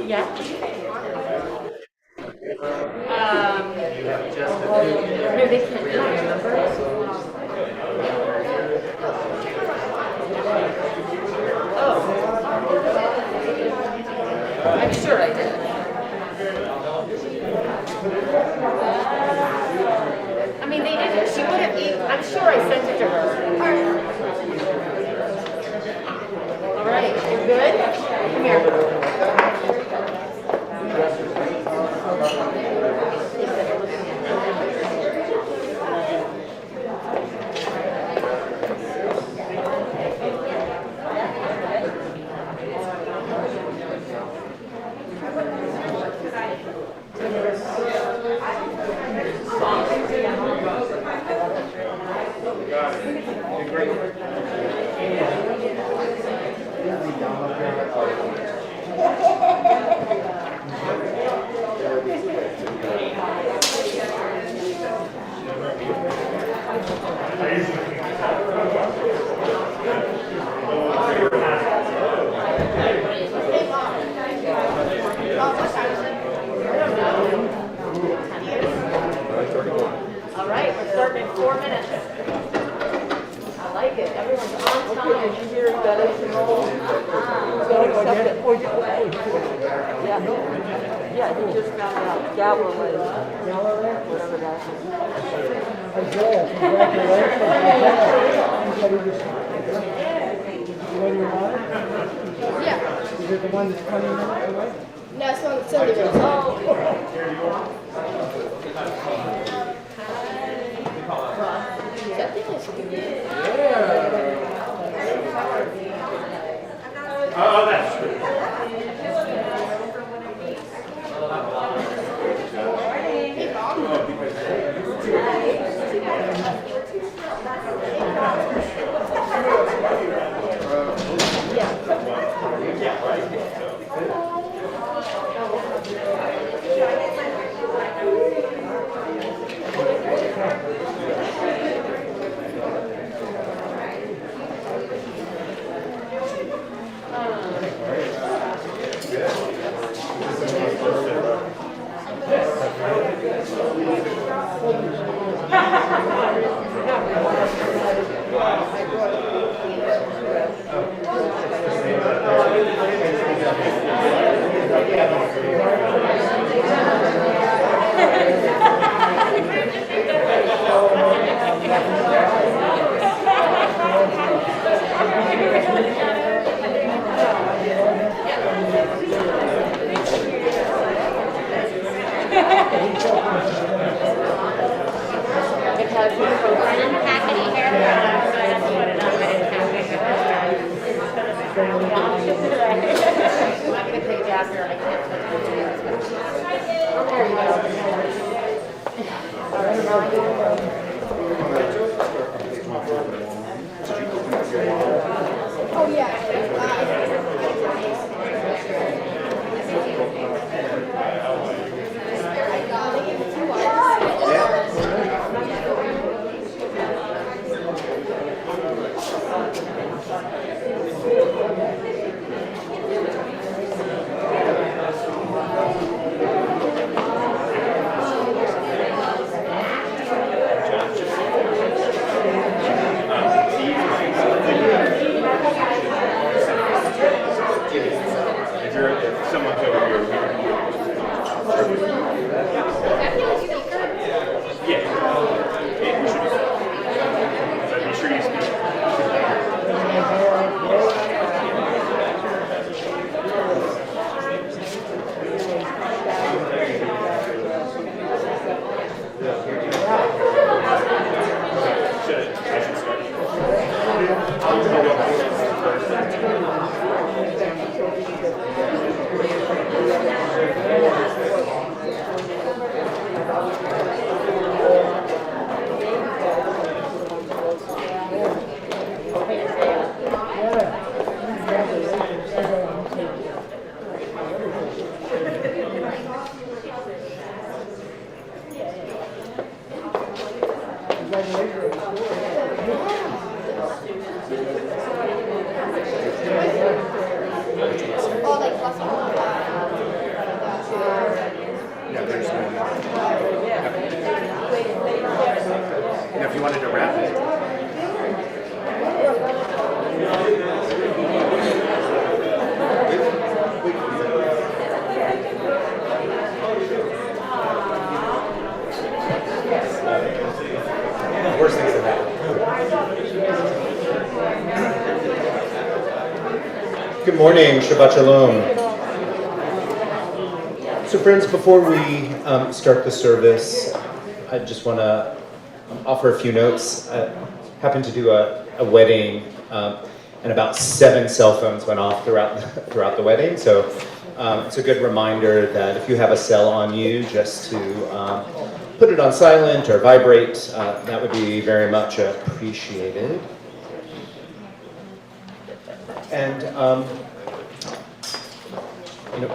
Yeah. You have just a few. No, they can't remember. Oh. I'm sure I did. I mean, they didn't. She would have. I'm sure I sent it to her. All right, you're good? Come here. All right, we're starting in 4 minutes. I like it. Everyone's on time. Did you hear that it's roll? Don't accept it. Yeah, he just found out. Galilee. Whatever that is. Isaiah, congratulations. When you're on it? Yeah. Is it the one that's 20 minutes away? No, it's one that's Sunday goes. Oh, that's true. Oh, yeah. If someone's over here, yeah, we should be good. So be sure you speak. I should start. Oh, like, morning, Shabbat Shalom. So friends, before we start the service, I just want to offer a few notes. I happened to do a wedding, and about 7 cell phones went off throughout the wedding. So it's a good reminder that if you have a cell on you, just to put it on silent or vibrate. That would be very much appreciated. And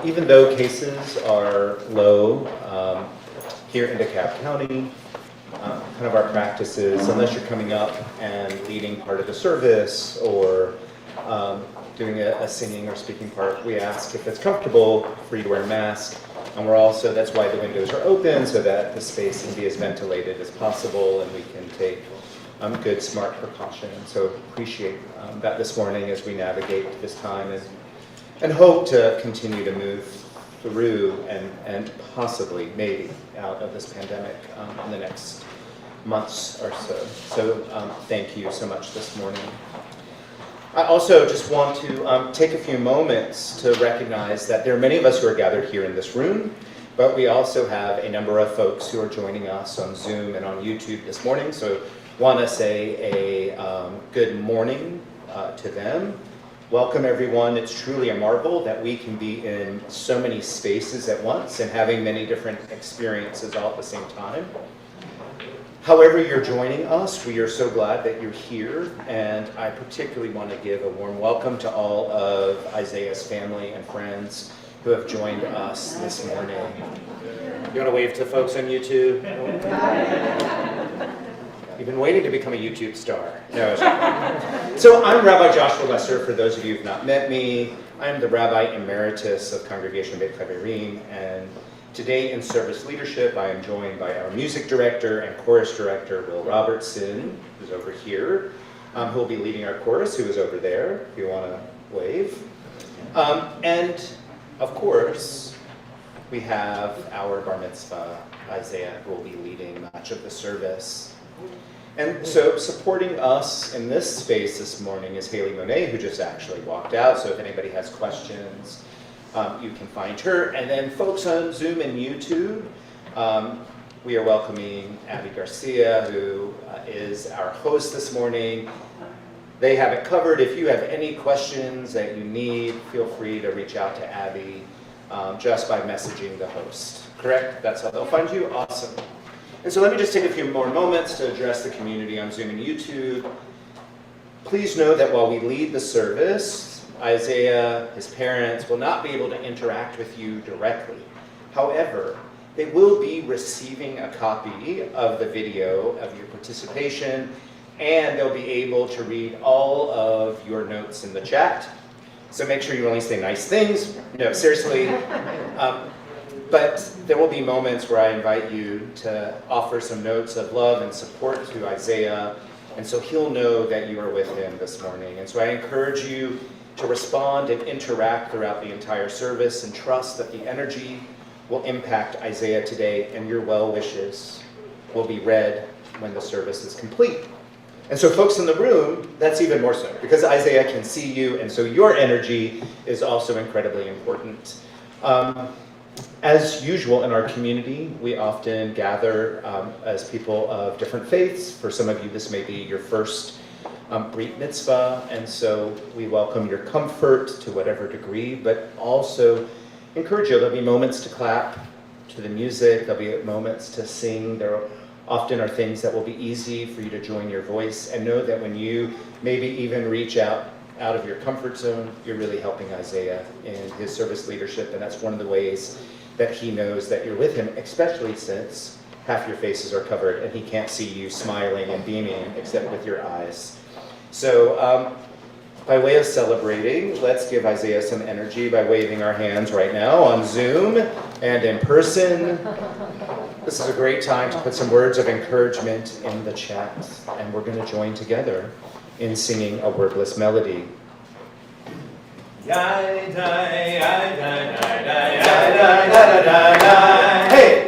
even though cases are low here in DeKalb County, kind of our practice is, unless you're coming up and leading part of the service or doing a singing or speaking part, we ask if it's comfortable for you to wear a mask. And that's why the windows are open, so that the space can be as ventilated as possible and we can take good, smart precaution. So appreciate that this morning as we navigate this time and hope to continue to move through and possibly, maybe, out of this pandemic in the next months or so. So thank you so much this morning. I also just want to take a few moments to recognize that there are many of us who are gathered here in this room, but we also have a number of folks who are joining us on Zoom and on YouTube this morning. So want to say a good morning to them. Welcome everyone. It's truly a marvel that we can be in so many spaces at once and having many different experiences all at the same time. However you're joining us, we are so glad that you're here, and I particularly want to give a warm welcome to all of Isaiah's family and friends who have joined us this morning. You want to wave to folks on YouTube? You've been waiting to become a YouTube star. No. So I'm Rabbi Joshua Lesser, for those of you who have not met me. I'm the Rabbi Emeritus of Congregation Beit Chaverim, and today in service leadership, I am joined by our music director and chorus director, Will Robertson, who's over here, who will be leading our chorus, who is over there, if you want to wave. And of course, we have our bar mitzvah, Isaiah, who will be leading much of the service. And so supporting us in this space this morning is Haley Monet, who just actually walked out. So if anybody has questions, you can find her. And then folks on Zoom and YouTube, we are welcoming Abby Garcia, who is our host this morning. They have it covered. If you have any questions that you need, feel free to reach out to Abby just by messaging the host. Correct? That's how they'll find you? Awesome. And so let me just take a few more moments to address the community on Zoom and YouTube. Please know that while we lead the service, Isaiah, his parents, will not be able to interact with you directly. However, they will be receiving a copy of the video of your participation, and they'll be able to read all of your notes in the chat. So make sure you only say nice things. No, seriously. But there will be moments where I invite you to offer some notes of love and support to Isaiah, and so he'll know that you are with him this morning. And so I encourage you to respond and interact throughout the entire service and trust that the energy will impact Isaiah today, and your well wishes will be read when the service is complete. And so folks in the room, that's even more so, because Isaiah can see you, and so your energy is also incredibly important. As usual in our community, we often gather as people of different faiths. For some of you, this may be your first Brit Mitzvah, and so we welcome your comfort to whatever degree, but also encourage you. There'll be moments to clap to the music, there'll be moments to sing. There often are things that will be easy for you to join your voice, and know that when you maybe even reach out of your comfort zone, you're really helping Isaiah in his service leadership, and that's one of the ways that he knows that you're with him, especially since half your faces are covered and he can't see you smiling and beaming except with your eyes. So by way of celebrating, let's give Isaiah some energy by waving our hands right now on Zoom and in person. This is a great time to put some words of encouragement in the chat, and we're going to join together in singing a wordless melody. Hey! Hey!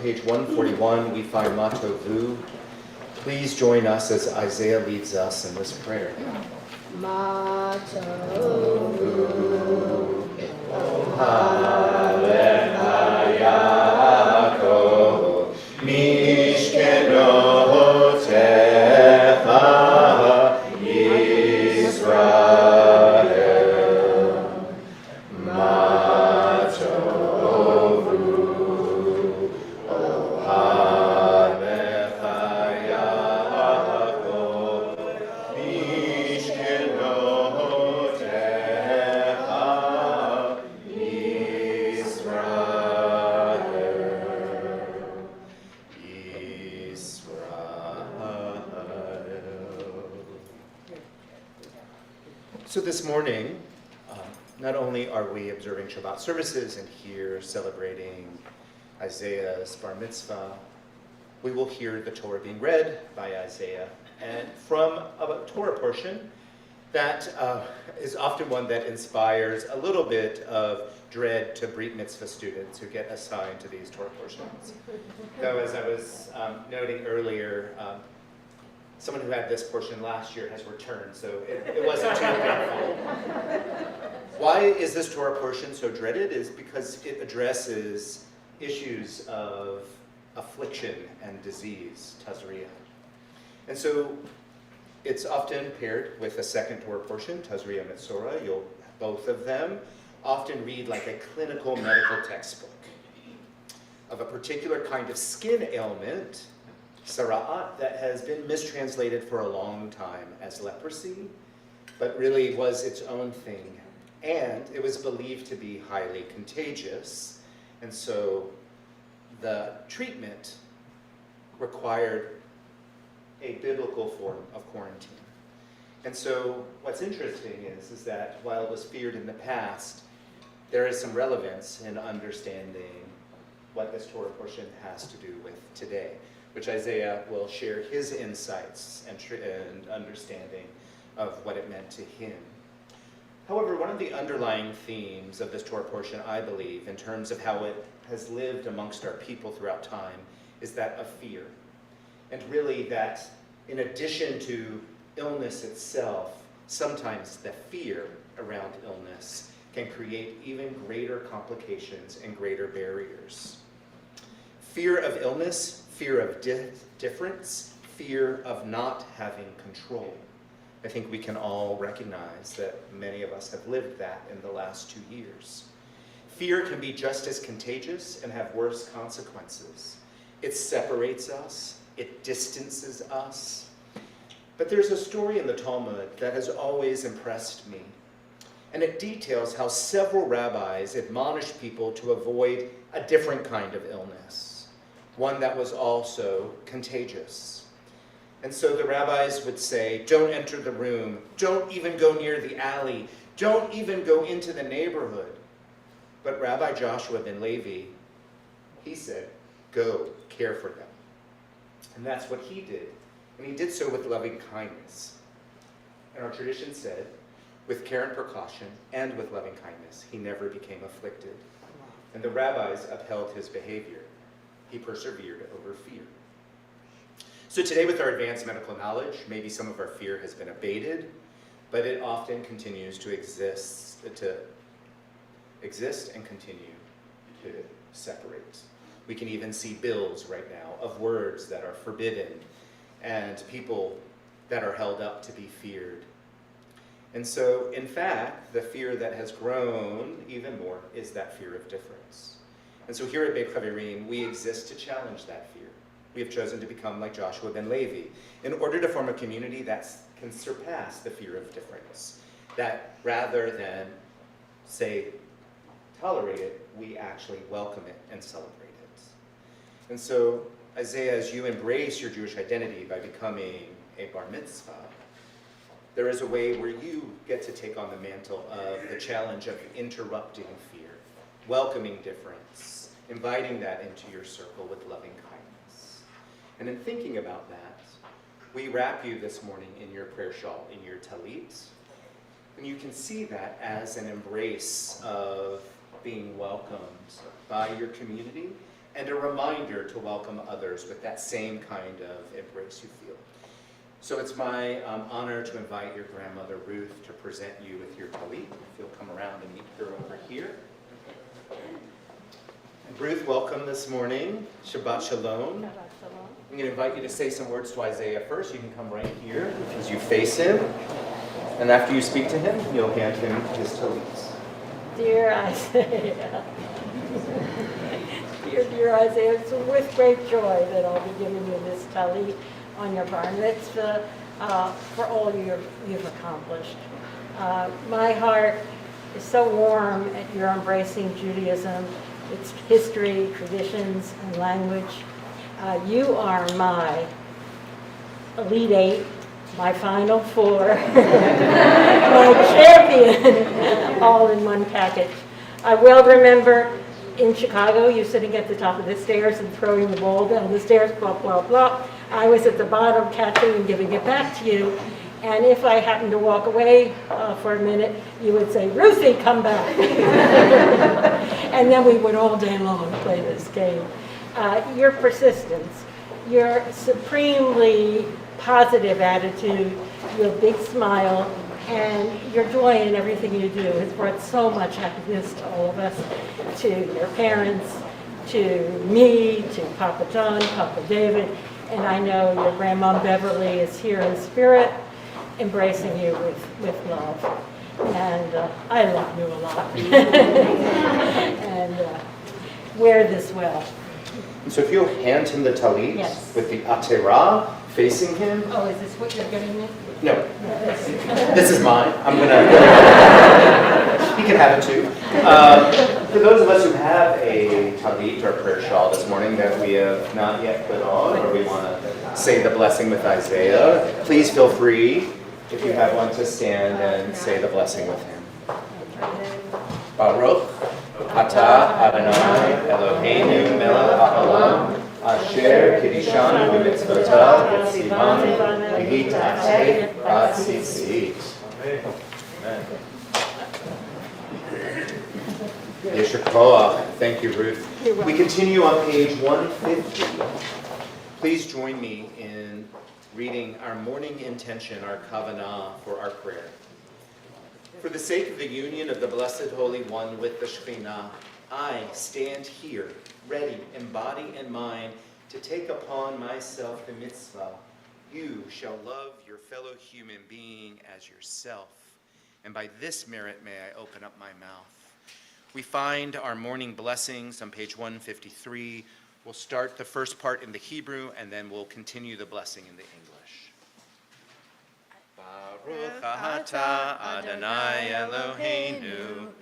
page 141, we find Motto Vu. Please join us as Isaiah leads us in this prayer. Motto. So this morning, not only are we observing Shabbat services and here celebrating Isaiah's bar mitzvah, we will hear the Torah being read by Isaiah, and from a Torah portion that is often one that inspires a little bit of dread to Brit mitzvah students who get assigned to these Torah portions. Though, as I was noting earlier, someone who had this portion last year has returned, so it wasn't too painful. Why is this Torah portion so dreaded? Is because it addresses issues of affliction and disease, tazria. And so it's often paired with a second Torah portion, tazria mitzora. Both of them often read like a clinical medical textbook of a particular kind of skin ailment, sara'at, that has been mistranslated for a long time as leprosy, but really was its own thing. And it was believed to be highly contagious. And so the treatment required a biblical form of quarantine. And so what's interesting is that while it was feared in the past, there is some relevance in understanding what this Torah portion has to do with today, which Isaiah will share his insights and understanding of what it meant to him. However, one of the underlying themes of this Torah portion, I believe, in terms of how it has lived amongst our people throughout time, is that of fear. And really that, in addition to illness itself, sometimes the fear around illness can create even greater complications and greater barriers. Fear of illness, fear of difference, fear of not having control. I think we can all recognize that many of us have lived that in the last 2 years. Fear can be just as contagious and have worse consequences. It separates us, it distances us. But there's a story in the Talmud that has always impressed me, and it details how several rabbis admonished people to avoid a different kind of illness, one that was also contagious. And so the rabbis would say, don't enter the room, don't even go near the alley, don't even go into the neighborhood. But Rabbi Joshua ben Levi, he said, go, care for them. And that's what he did. And he did so with loving kindness. And our tradition said, with care and precaution and with loving kindness, he never became afflicted. And the rabbis upheld his behavior. He persevered over fear. So today, with our advanced medical knowledge, maybe some of our fear has been abated, but it often continues to exist and continue to separate. We can even see bills right now of words that are forbidden and people that are held up to be feared. And so, in fact, the fear that has grown even more is that fear of difference. And so here at Beit Chaverim, we exist to challenge that fear. We have chosen to become like Joshua ben Levi in order to form a community that can surpass the fear of difference. That rather than, say, tolerate it, we actually welcome it and celebrate it. And so, Isaiah, as you embrace your Jewish identity by becoming a bar mitzvah, there is a way where you get to take on the mantle of the challenge of interrupting fear, welcoming difference, inviting that into your circle with loving kindness. And in thinking about that, we wrap you this morning in your prayer shawl, in your talit, and you can see that as an embrace of being welcomed by your community and a reminder to welcome others with that same kind of embrace you feel. So it's my honor to invite your grandmother Ruth to present you with your talit. If you'll come around and meet her over here. And Ruth, welcome this morning. Shabbat Shalom. I'm going to invite you to say some words to Isaiah first. You can come right here as you face him. And after you speak to him, you'll hand him his talits. Dear Isaiah, dear Isaiah, it's with great joy that I'll be giving you this talit on your bar mitzvah for all you've accomplished. My heart is so warm at your embracing Judaism, its history, traditions, and language. You are my Elite Eight, my Final Four, my champion, all in one package. I well remember in Chicago, you sitting at the top of the stairs and throwing the ball down the stairs, blah, blah, blah. I was at the bottom catching and giving it back to you. And if I happened to walk away for a minute, you would say, Ruthie, come back. And then we would all day long play this game. Your persistence, your supremely positive attitude, your big smile, and your joy in everything you do has brought so much happiness to all of us, to your parents, to me, to Papa John, Papa David, and I know your Grandma Beverly is here in spirit, embracing you with love. And I love you a lot. And wear this well. So if you'll hand him the talit Yes. with the atera facing him. Oh, is this what you're getting me? No, this is mine. I'm gonna. He can have it too. For those of us who have a talit or prayer shawl this morning that we have not yet put on, or we want to say the blessing with Isaiah, please feel free, if you have one, to stand and say the blessing with him. Baruch atah Adonai Eloheinu melech haolam asher kiddushanu b'mitzvotav v'tzivanu v'hitateh b'tzitzit. Amen. Yesher koach. Thank you, Ruth. We continue on page 150. Please join me in reading our morning intention, our kavanah for our prayer. For the sake of the union of the Blessed Holy One with the Shekhinah, I stand here, ready in body and mind, to take upon myself the mitzvah. You shall love your fellow human being as yourself. And by this merit may I open up my mouth. We find our morning blessings on page 153. We'll start the first part in the Hebrew, and then we'll continue the blessing in the English. Baruch atah Adonai Eloheinu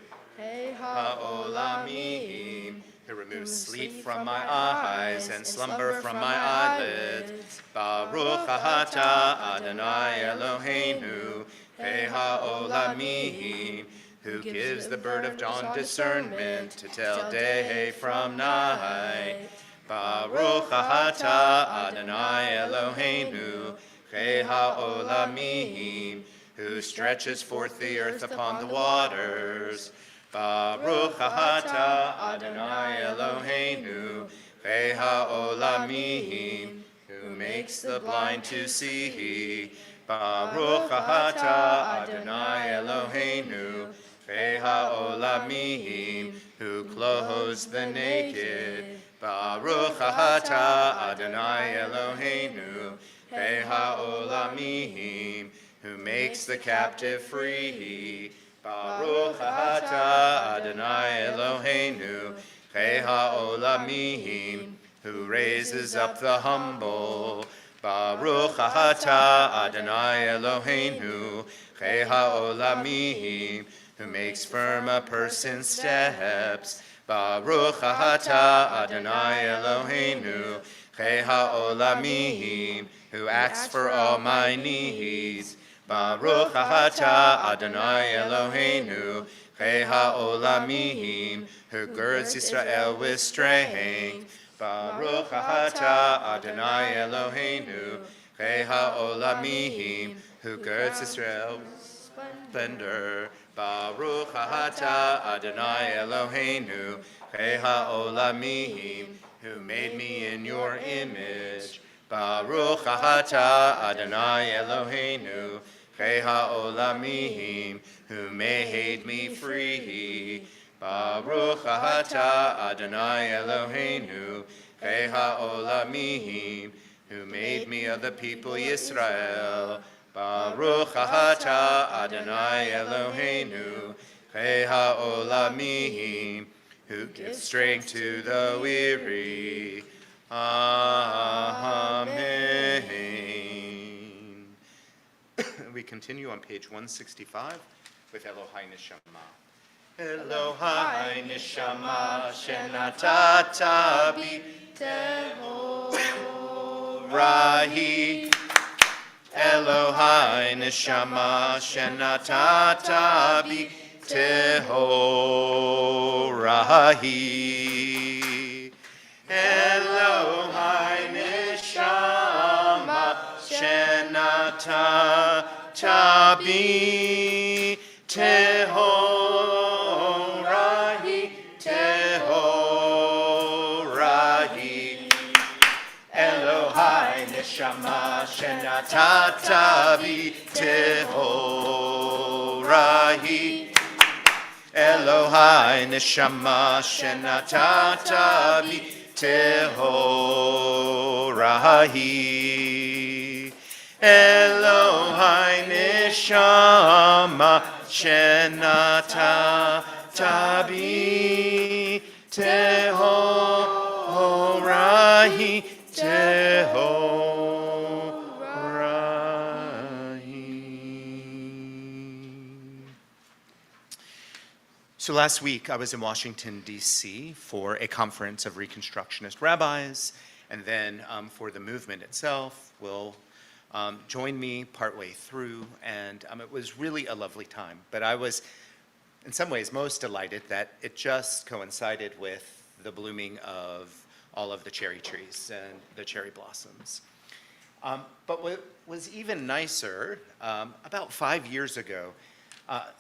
ha'olamim, who removes sleep from my eyes and slumber from my eyelids. Baruch atah Adonai Eloheinu ha'olamim, who gives the bird of dawn discernment to tell day from night. Baruch atah Adonai Eloheinu ha'olamim, who stretches forth the earth upon the waters. Baruch atah Adonai Eloheinu ha'olamim, who makes the blind to see. Baruch atah Adonai Eloheinu ha'olamim, who clothes the naked. Baruch atah Adonai Eloheinu ha'olamim, who makes the captive free. Baruch atah Adonai Eloheinu ha'olamim, who raises up the humble. Baruch atah Adonai Eloheinu ha'olamim, who makes firm a person's steps. Baruch atah Adonai Eloheinu ha'olamim, who acts for all my needs. Baruch atah Adonai Eloheinu ha'olamim, who girds Israel with strength. Baruch atah Adonai Eloheinu ha'olamim, who girds Israel with splendor. Baruch atah Adonai Eloheinu ha'olamim, who made me in your image. Baruch atah Adonai Eloheinu, Chei ha'olamim, who made me free. Baruch atah Adonai Eloheinu, Chei ha'olamim, who made me of the people Yisrael. Baruch atah Adonai Eloheinu, Chei ha'olamim, who gives strength to the weary. Amen. We continue on page 165 with Elohai Neshama. Elohai Neshama shenatata bi tehorahi. Elohai Neshama shenatata bi tehorahi. Elohai Neshama shenatata bi tehorahi, tehorahi. Elohai Neshama shenatata bi tehorahi. Elohai Neshama shenatata bi tehorahi. Elohai Neshama shenatata bi tehorahi, tehorahi. So last week I was in Washington, D.C. for a conference of Reconstructionist rabbis, and then for the movement itself will join me partway through, and it was really a lovely time. But I was, in some ways, most delighted that it just coincided with the blooming of all of the cherry trees and the cherry blossoms. But what was even nicer, about 5 years ago,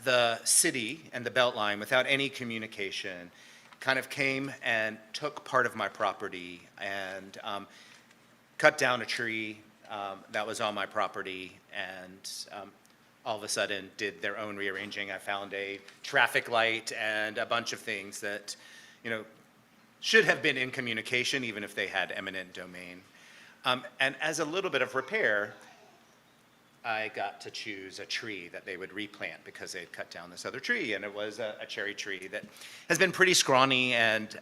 the city and the Beltline, without any communication, kind of came and took part of my property and cut down a tree that was on my property, and all of a sudden did their own rearranging. I found a traffic light and a bunch of things that, should have been in communication even if they had eminent domain. And as a little bit of repair, I got to choose a tree that they would replant because they had cut down this other tree, and it was a cherry tree that has been pretty scrawny, and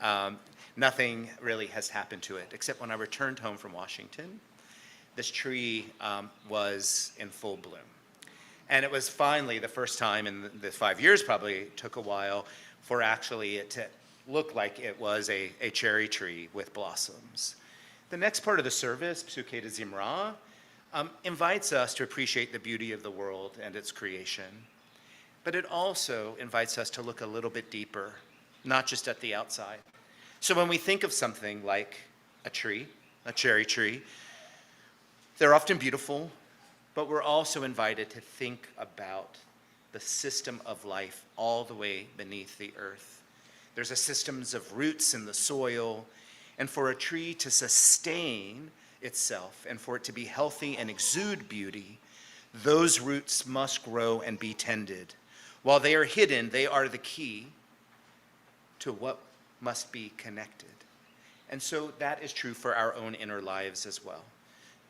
nothing really has happened to it, except when I returned home from Washington, this tree was in full bloom. And it was finally the first time in the 5 years, probably took a while, for actually it to look like it was a cherry tree with blossoms. The next part of the service, Psuke de Zimra, invites us to appreciate the beauty of the world and its creation. But it also invites us to look a little bit deeper, not just at the outside. So when we think of something like a tree, a cherry tree, they're often beautiful, but we're also invited to think about the system of life all the way beneath the earth. There's a systems of roots in the soil, and for a tree to sustain itself and for it to be healthy and exude beauty, those roots must grow and be tended. While they are hidden, they are the key to what must be connected. And so that is true for our own inner lives as well.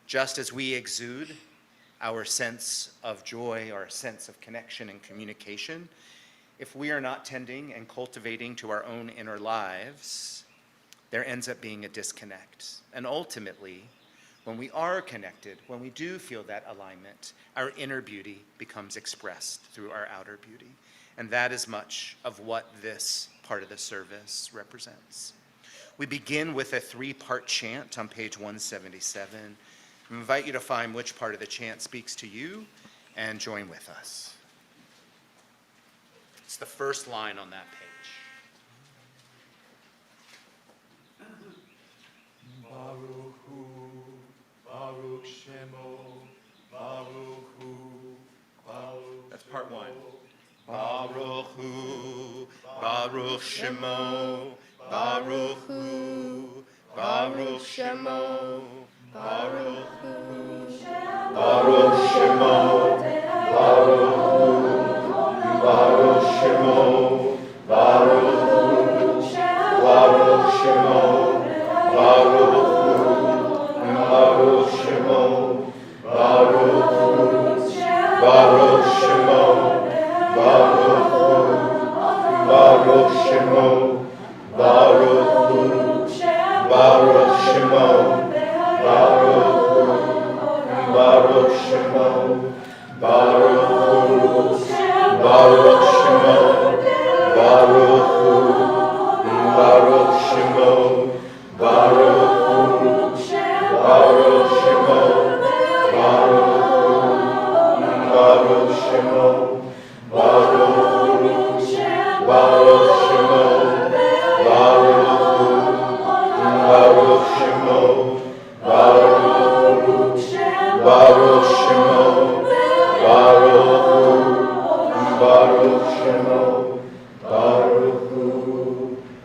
Just as we exude our sense of joy, our sense of connection and communication, if we are not tending and cultivating to our own inner lives, there ends up being a disconnect. And ultimately, when we are connected, when we do feel that alignment, our inner beauty becomes expressed through our outer beauty. And that is much of what this part of the service represents. We begin with a 3-part chant on page 177. I invite you to find which part of the chant speaks to you and join with us. It's the first line on that page. Baruch Hu, Baruch Shemo, Baruch Hu, Baruch. That's part 1. Baruch Hu, Baruch Shemo, Baruch Hu, Baruch Shemo, Baruch Hu, Baruch Shemo, Baruch Hu, Baruch Shemo, Baruch Hu, Baruch Shemo, Baruch Hu, Baruch Shemo, Baruch Hu, Baruch Shemo, Baruch Hu, Baruch Shemo, Baruch Hu, Baruch Shemo, Baruch Hu, Baruch Shemo, Baruch Hu, Baruch Shemo, Baruch Hu, Baruch Shemo, Baruch Hu, Baruch Shemo, Baruch Shemo, Baruch Hu, Baruch Shemo, Baruch Hu, Baruch Shemo, Baruch Hu, Baruch Shemo, Baruch Hu, Baruch Shemo, Baruch Hu,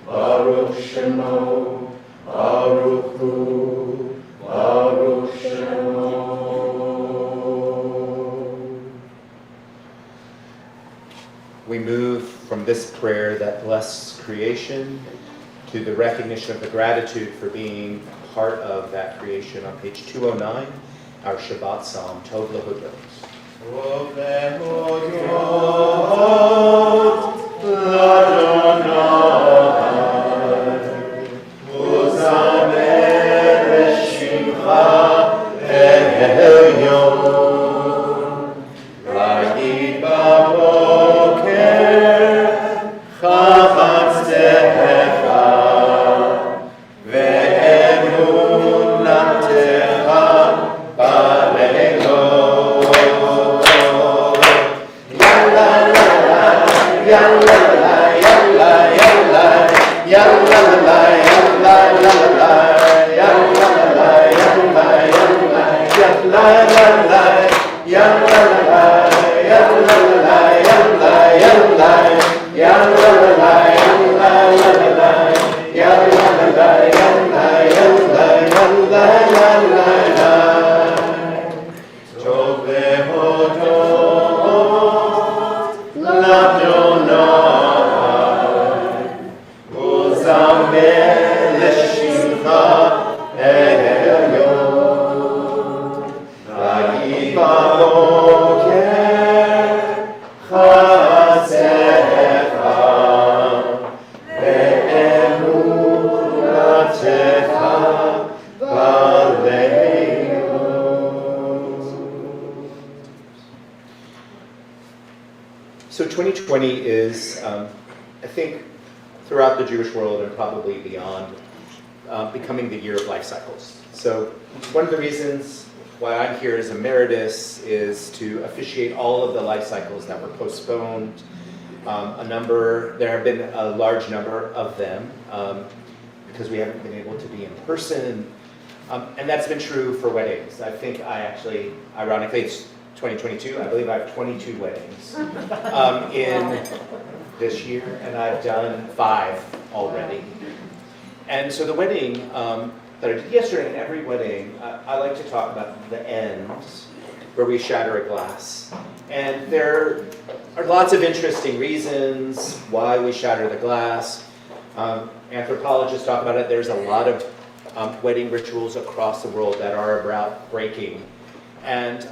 Baruch Shemo, Baruch Hu, Baruch Shemo. We move from this prayer that blesses creation to the recognition of the gratitude for being part of that creation on page 209, our Shabbat Psalm, Tov Lehodot. Tov Lehodot l'Adonai, uzamer shimcha elyon, v'yid b'boker chafatztecha, ve'emunatecha b'leilos. Yalla la yalla yalla yalla la yalla la yalla la yalla yalla yalla la yalla la yalla la yalla yalla yalla la yalla yalla la yalla yalla Tov lehodot l'Adonai, uzamer l'shimcha elyon, v'yid b'boker chasecha, ve'emunatecha b'leilos. So 2020 is, I think, throughout the Jewish world and probably beyond, becoming the year of life cycles. So one of the reasons why I'm here as emeritus is to officiate all of the life cycles that were postponed. There have been a large number of them because we haven't been able to be in person. And that's been true for weddings. I think ironically, it's 2022. I believe I have 22 weddings in this year, and I've done 5 already. And so the wedding that I did yesterday, in every wedding, I like to talk about the ends where we shatter a glass. And there are lots of interesting reasons why we shatter the glass. Anthropologists talk about it. There's a lot of wedding rituals across the world that are about breaking. And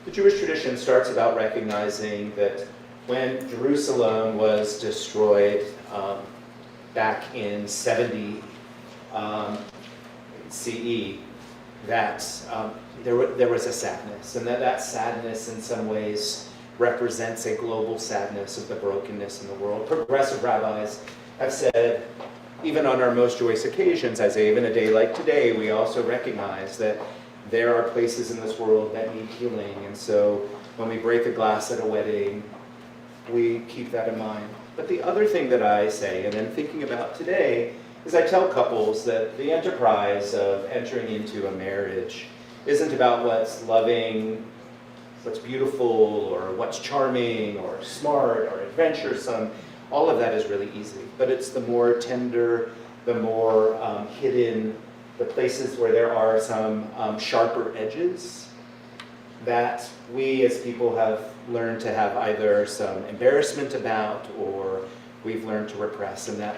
the Jewish tradition starts about recognizing that when Jerusalem was destroyed back in 70 CE, that there was a sadness, and that sadness in some ways represents a global sadness of the brokenness in the world. Progressive rabbis have said, even on our most joyous occasions, Isaiah, even a day like today, we also recognize that there are places in this world that need healing. And so when we break a glass at a wedding, we keep that in mind. But the other thing that I say, and then thinking about today, is I tell couples that the enterprise of entering into a marriage isn't about what's loving, what's beautiful, or what's charming, or smart, or adventuresome. All of that is really easy. But it's the more tender the more hidden, the places where there are some sharper edges that we as people have learned to have either some embarrassment about or we've learned to repress, and that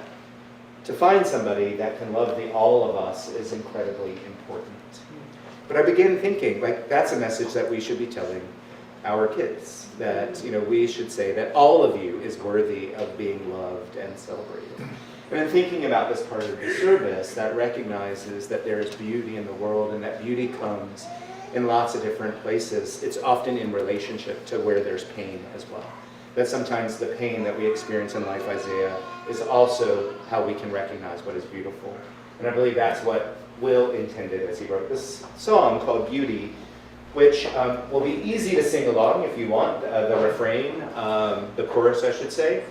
to find somebody that can love the all of us is incredibly important. But I began thinking, like, that's a message that we should be telling our kids, that, you know, we should say that all of you is worthy of being loved and celebrated. And in thinking about this part of the service, that recognizes that there is beauty in the world, and that beauty comes in lots of different places. It's often in relationship to where there's pain as well. That sometimes the pain that we experience in life, Isaiah, is also how we can recognize what is beautiful. And I believe that's what Will intended as he wrote this song called Beauty, which will be easy to sing along if you want, the refrain, the chorus, I should say.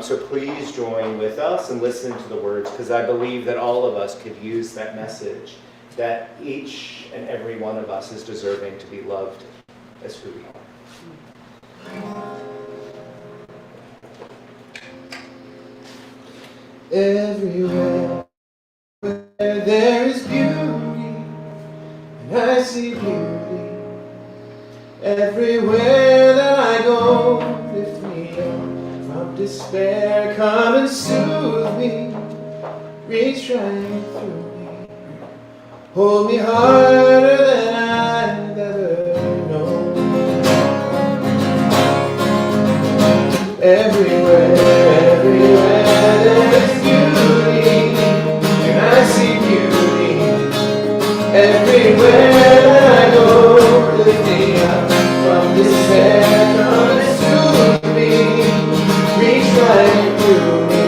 So please join with us and listen to the words, because I believe that all of us could use that message, that each and every one of us is deserving to be loved as who we are. Everywhere there is beauty, and I see beauty. Everywhere that I go, lift me up from despair. Come and soothe me, reach right through me, hold me harder than I've ever known. Everywhere there is beauty, and I see beauty. Everywhere that I go, lift me up from despair. Come and soothe me, reach right through me,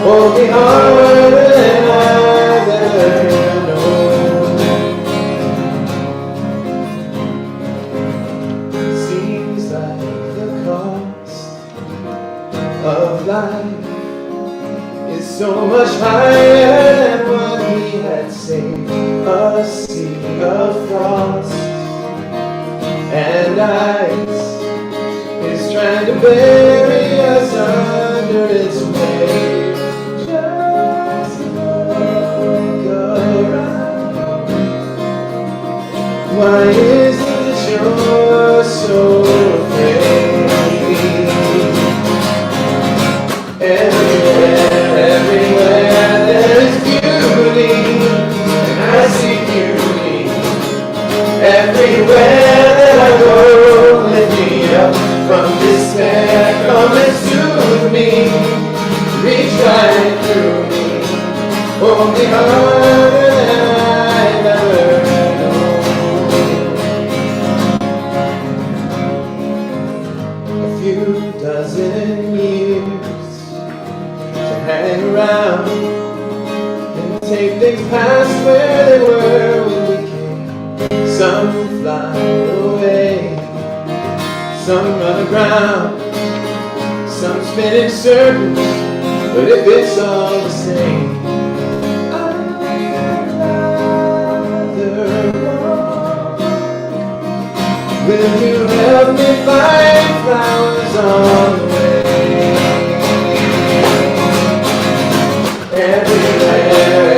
hold me harder than I've ever known. Seems like the cost of life is so much higher than what we had saved. A sea of frost and ice is trying to bury us under its weight. Just look around. Why is it that you're so afraid? Everywhere there is beauty, and I see beauty. Everywhere that I go, lift me up from despair. Come and soothe me, reach right through me, hold me harder than I've ever known. A few dozen years to hang around and take things past where they were when we came. Some fly away, some run aground, some spin in circles, but if it's all the same, I'd rather walk. Will you help me find flowers on the way? Everywhere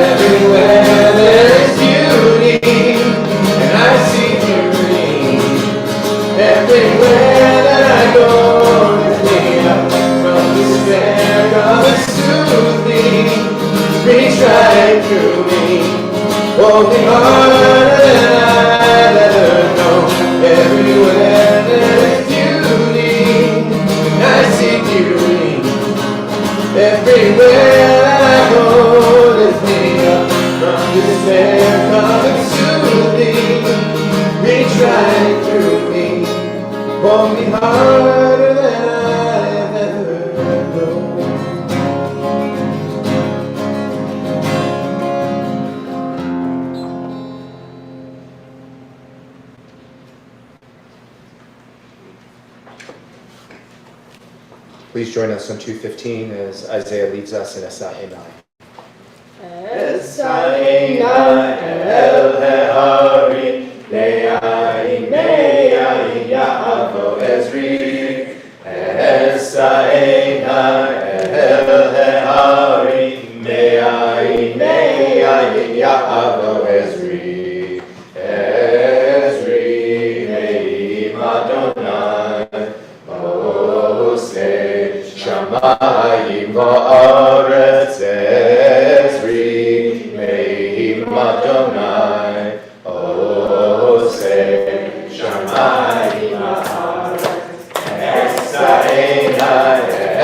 there is beauty, and I see beauty. Everywhere that I go, lift me up from despair. Come and soothe me, reach right through me, hold me harder than I've ever known. Everywhere there is beauty, and I see beauty. Everywhere I go, lift me up from despair. Come and soothe me, reach right through me, hold me harder than I've ever known. Please join us on 2:15 as Isaiah leads us in Esa Enai. Esa Enai el Hehari, Le'ai Me'ai Ya'avo Ezri. Esa Enai el Hehari, Me'ai Shamayim va'aretz ezri me'im Adonai oseh Shamayim va'aretz esaina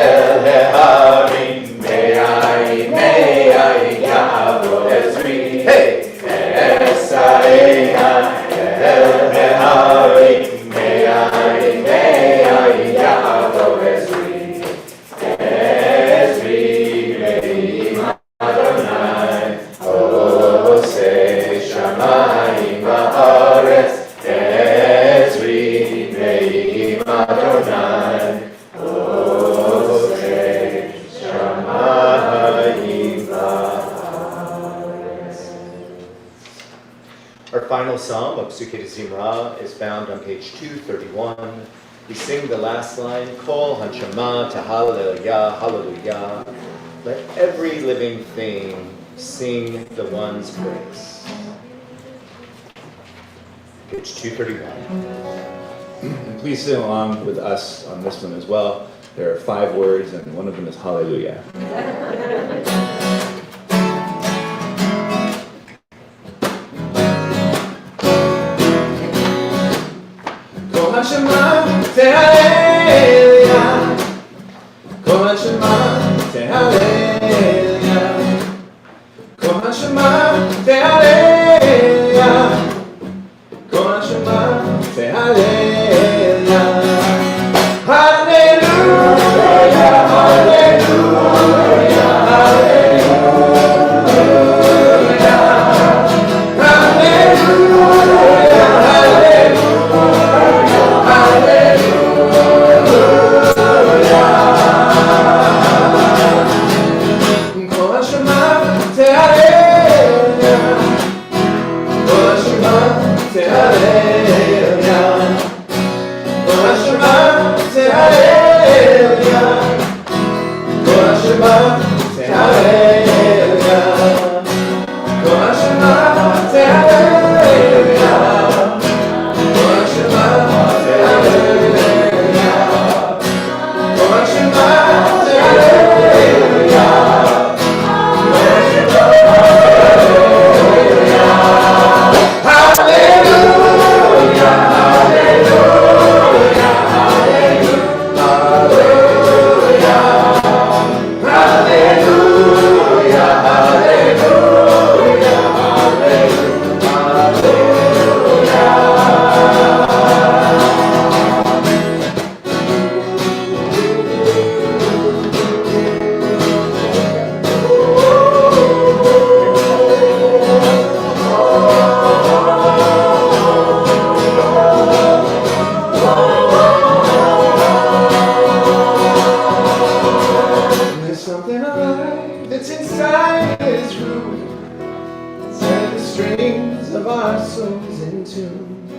el heharim me'ayin ya'avod ezri hey esaina el heharim me'ayin ya'avod ezri Adonai, Oseh Shamayim va'aretz, Ezri me'im Adonai, Oseh Shamayim va'aretz. Our final psalm of Psuke de Zimra is found on page 231. We sing the last line, Kol Hanshama Hallelujah, Hallelujah. Let every living thing sing the one's praise. Page 231. And please sing along with us on this one as well. There are 5 words, and one of them is hallelujah. Kol Hashema Tehaleluya, Kol Hashema Tehaleluya, Kol Hashema Tehaleluya, Kol Hashema Tehaleluya, Hallelujah, Hallelujah, Hallelujah, Hallelujah, Kol Hashema Tehaleluya, Kol Hashema Tehaleluya, Kol Hashema Tehaleluya, Kol Hashema Tehaleluya, Kol Hashema Tehaleluya, Kol Hashema Tehaleluya, Kol Hashema Tehaleluya, There's something alive that's inside this room. Set the strings of our souls in tune.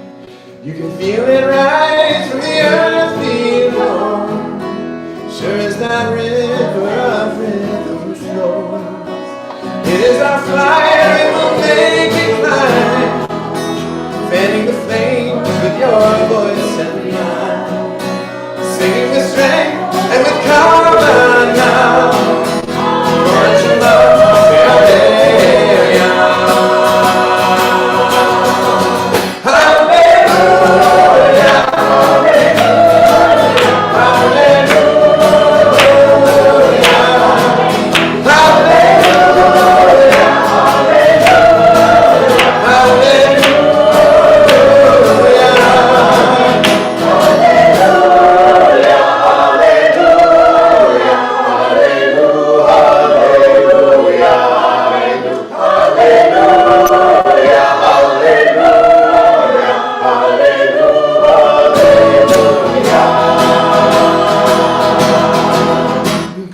You can feel it rise from the earth below. Sure as that river of rhythm flows. It is our fire, it will make it climb. Fanning the flames with your voice and mine. Singing with strength and with common now. Watch your love, hallelujah. Hallelujah, hallelujah, hallelujah,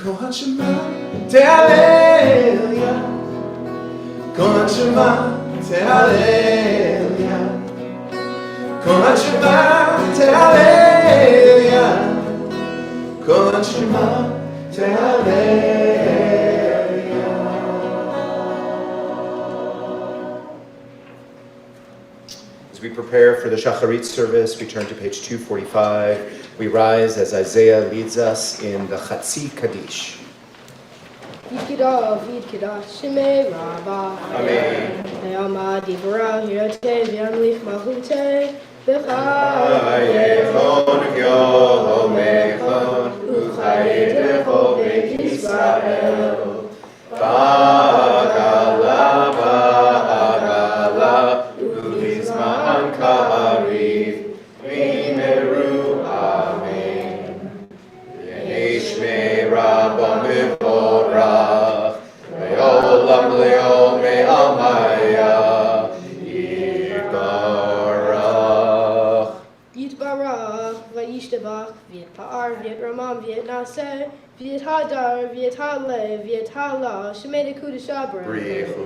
Kol Hashema Tehaleluya, Kol Hashema Tehaleluya, Kol Hashema Tehaleluya, Kol Hashema Tehaleluya. As we prepare for the Shacharit service, we turn to page 245. We rise as Isaiah leads us in the Chatzi Kaddish. Yitkidah, Yitkidah, Shemei Rabbah. Amen. Ne'ama Divra, Hirate, V'yamlich Malchute, V'chayechon v'yomechon, U'chayedecho Beit Yisrael. Ba'agala, ba'agala, U'lizman ka'ariv, V'imeru, Amen. V'yeshmei Rabbah mevorach, Ve'olam le'omei amaya, Yitbarach. Yitbarach, Vayishtabach, V'yitpa'ar, V'yitramam, V'yitnaseh, V'yithadar, V'yithale, V'yithala, Shemei Dekudesh Abra. Brichu.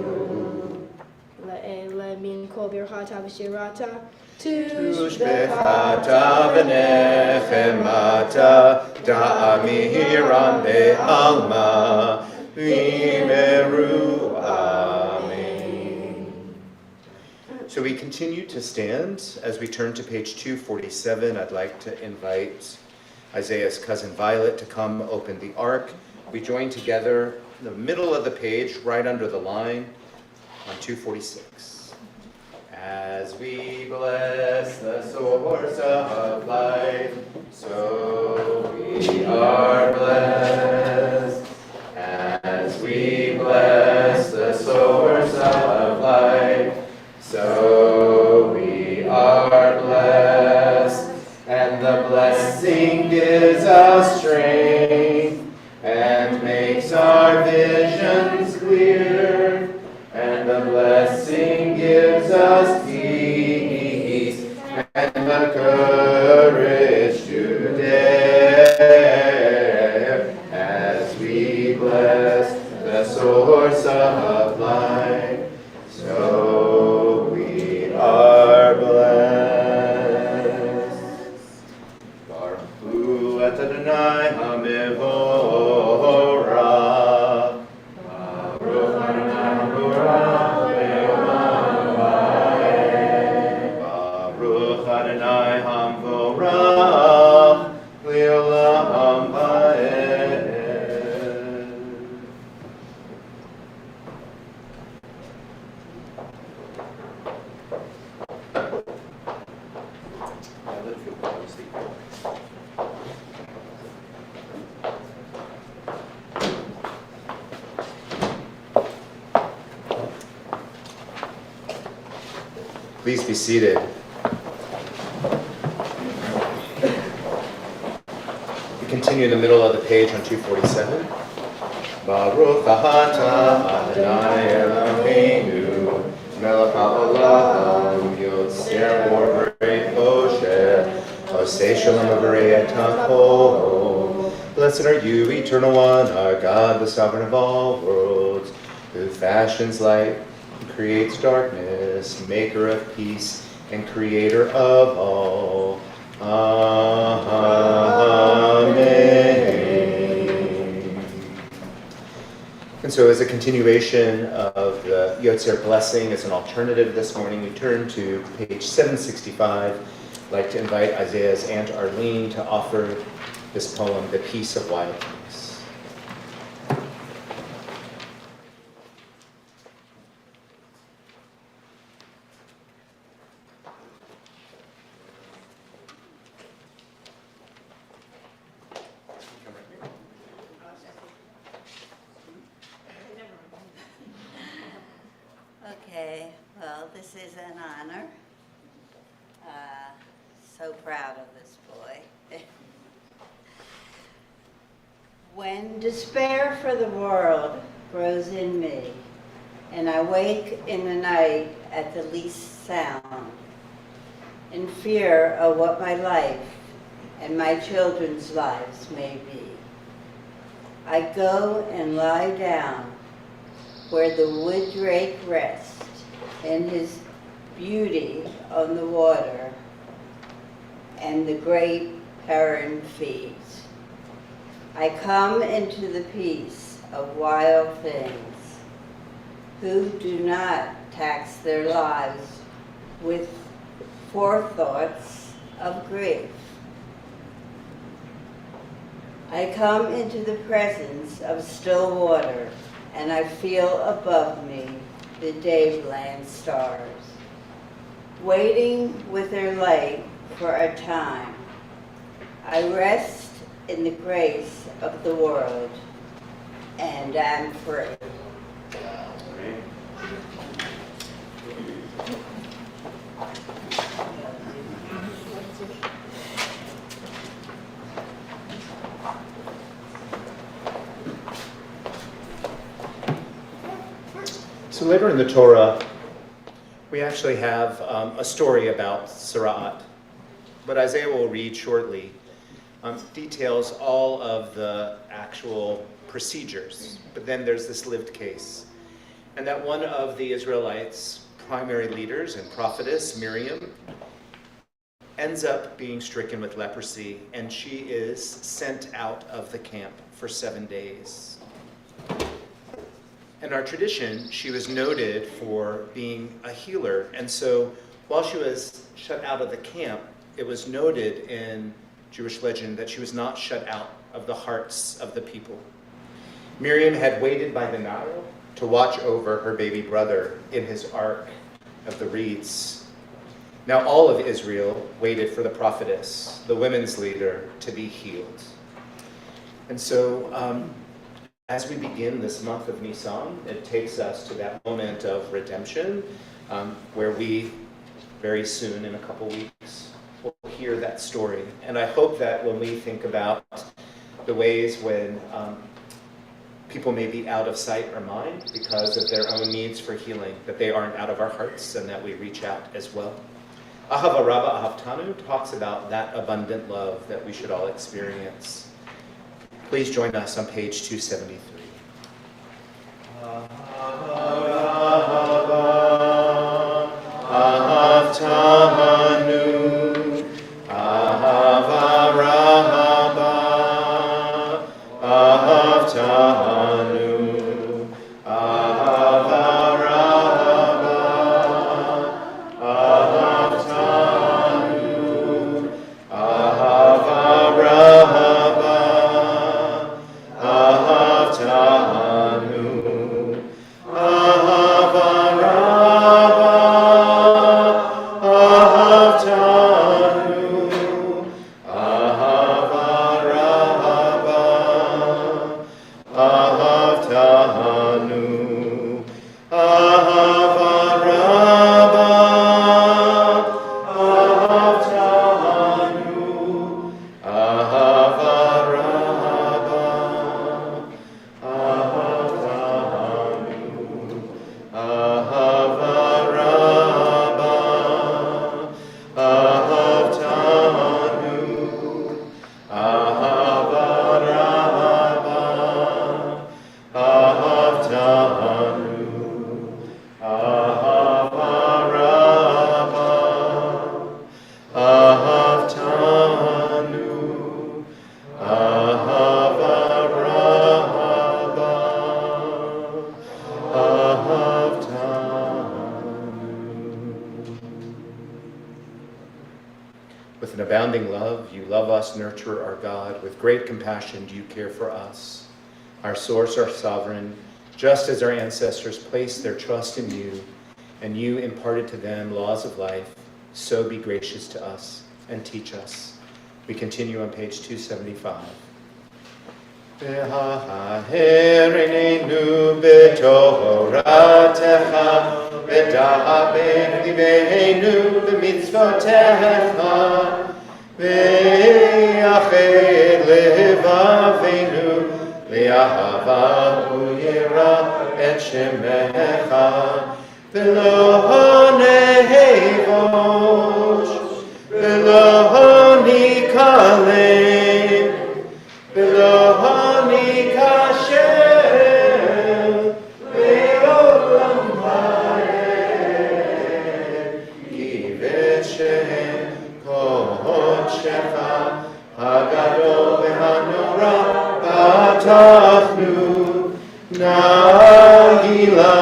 Le'ele min kol birchata v'shirata, Tushbechata v'nechemata, da'amiram be'alma, v'imeru, amen. So we continue to stand. As we turn to page 247, I'd like to invite Isaiah's cousin Violet to come open the ark. We join together in the middle of the page, right under the line, on 246. As we bless the source of life, so we are blessed. As we bless the source of life, so we are blessed. And the blessing gives us strength and makes our visions clear. And the blessing gives us peace and the courage to dare as we bless the source of life. So we are blessed. Baruch Hu et Adonai HaMevorach. Baruch Adonai Baruch Adonai HaMevorach, Le'olam Va'ed. Please be seated. We continue in the middle of the page on 247. Baruch atah Adonai Eloheinu, melech haolam, yotzer borei kosher, osei shalom avarei etachol. Blessed are you, Eternal One, our God, the Sovereign of all worlds, who fashions light and creates darkness, maker of peace and creator of all. Amen. And so as a continuation of the Yotzer blessing as an alternative this morning, we turn to page 765. I'd like to invite Isaiah's Aunt Arlene to offer this poem, The Peace of Wild Things. Okay, well, this is an honor. So proud of this boy. When despair for the world grows in me, and I wake in the night at the least sound, in fear of what my life and my children's lives may be, I go and lie down where the wood drake rests in his beauty on the water, and the great heron feeds. I come into the peace of wild things, who do not tax their lives with forethoughts of grief. I come into the presence of still water, and I feel above me the day-bland stars, waiting with their light for a time. I rest in the grace of the world, and am free. So later in the Torah, we actually have a story about Sarat. But Isaiah will read shortly details all of the actual procedures. But then there's this lived case. And that one of the Israelites' primary leaders and prophetess, Miriam, ends up being stricken with leprosy, and she is sent out of the camp for 7 days. In our tradition, she was noted for being a healer, and so while she was shut out of the camp, it was noted in Jewish legend that she was not shut out of the hearts of the people. Miriam had waited by the Nile to watch over her baby brother in his ark of the reeds. Now all of Israel waited for the prophetess, the women's leader, to be healed. And so as we begin this month of Nisan, it takes us to that moment of redemption, where we very soon, in a couple weeks, will hear that story. And I hope that when we think about the ways when people may be out of sight or mind because of their own needs for healing, that they aren't out of our hearts and that we reach out as well. Ahava Rabba Ahavtanu talks about that abundant love that we should all experience. Please join us on page 273. With an abounding love, you love us, nurture our God. With great compassion, do you care for us, our source, our sovereign, just as our ancestors placed their trust in you, and you imparted to them laws of life, so be gracious to us and teach us. We continue on page 275. ודאבק ליבנו במצוותיך, ויחד לבבינו לאהבה וליראה את שמך, ולא נבוש ולא ניכלם ולא ניכשל לעולם הגדול והנורא פתחנו, נגילה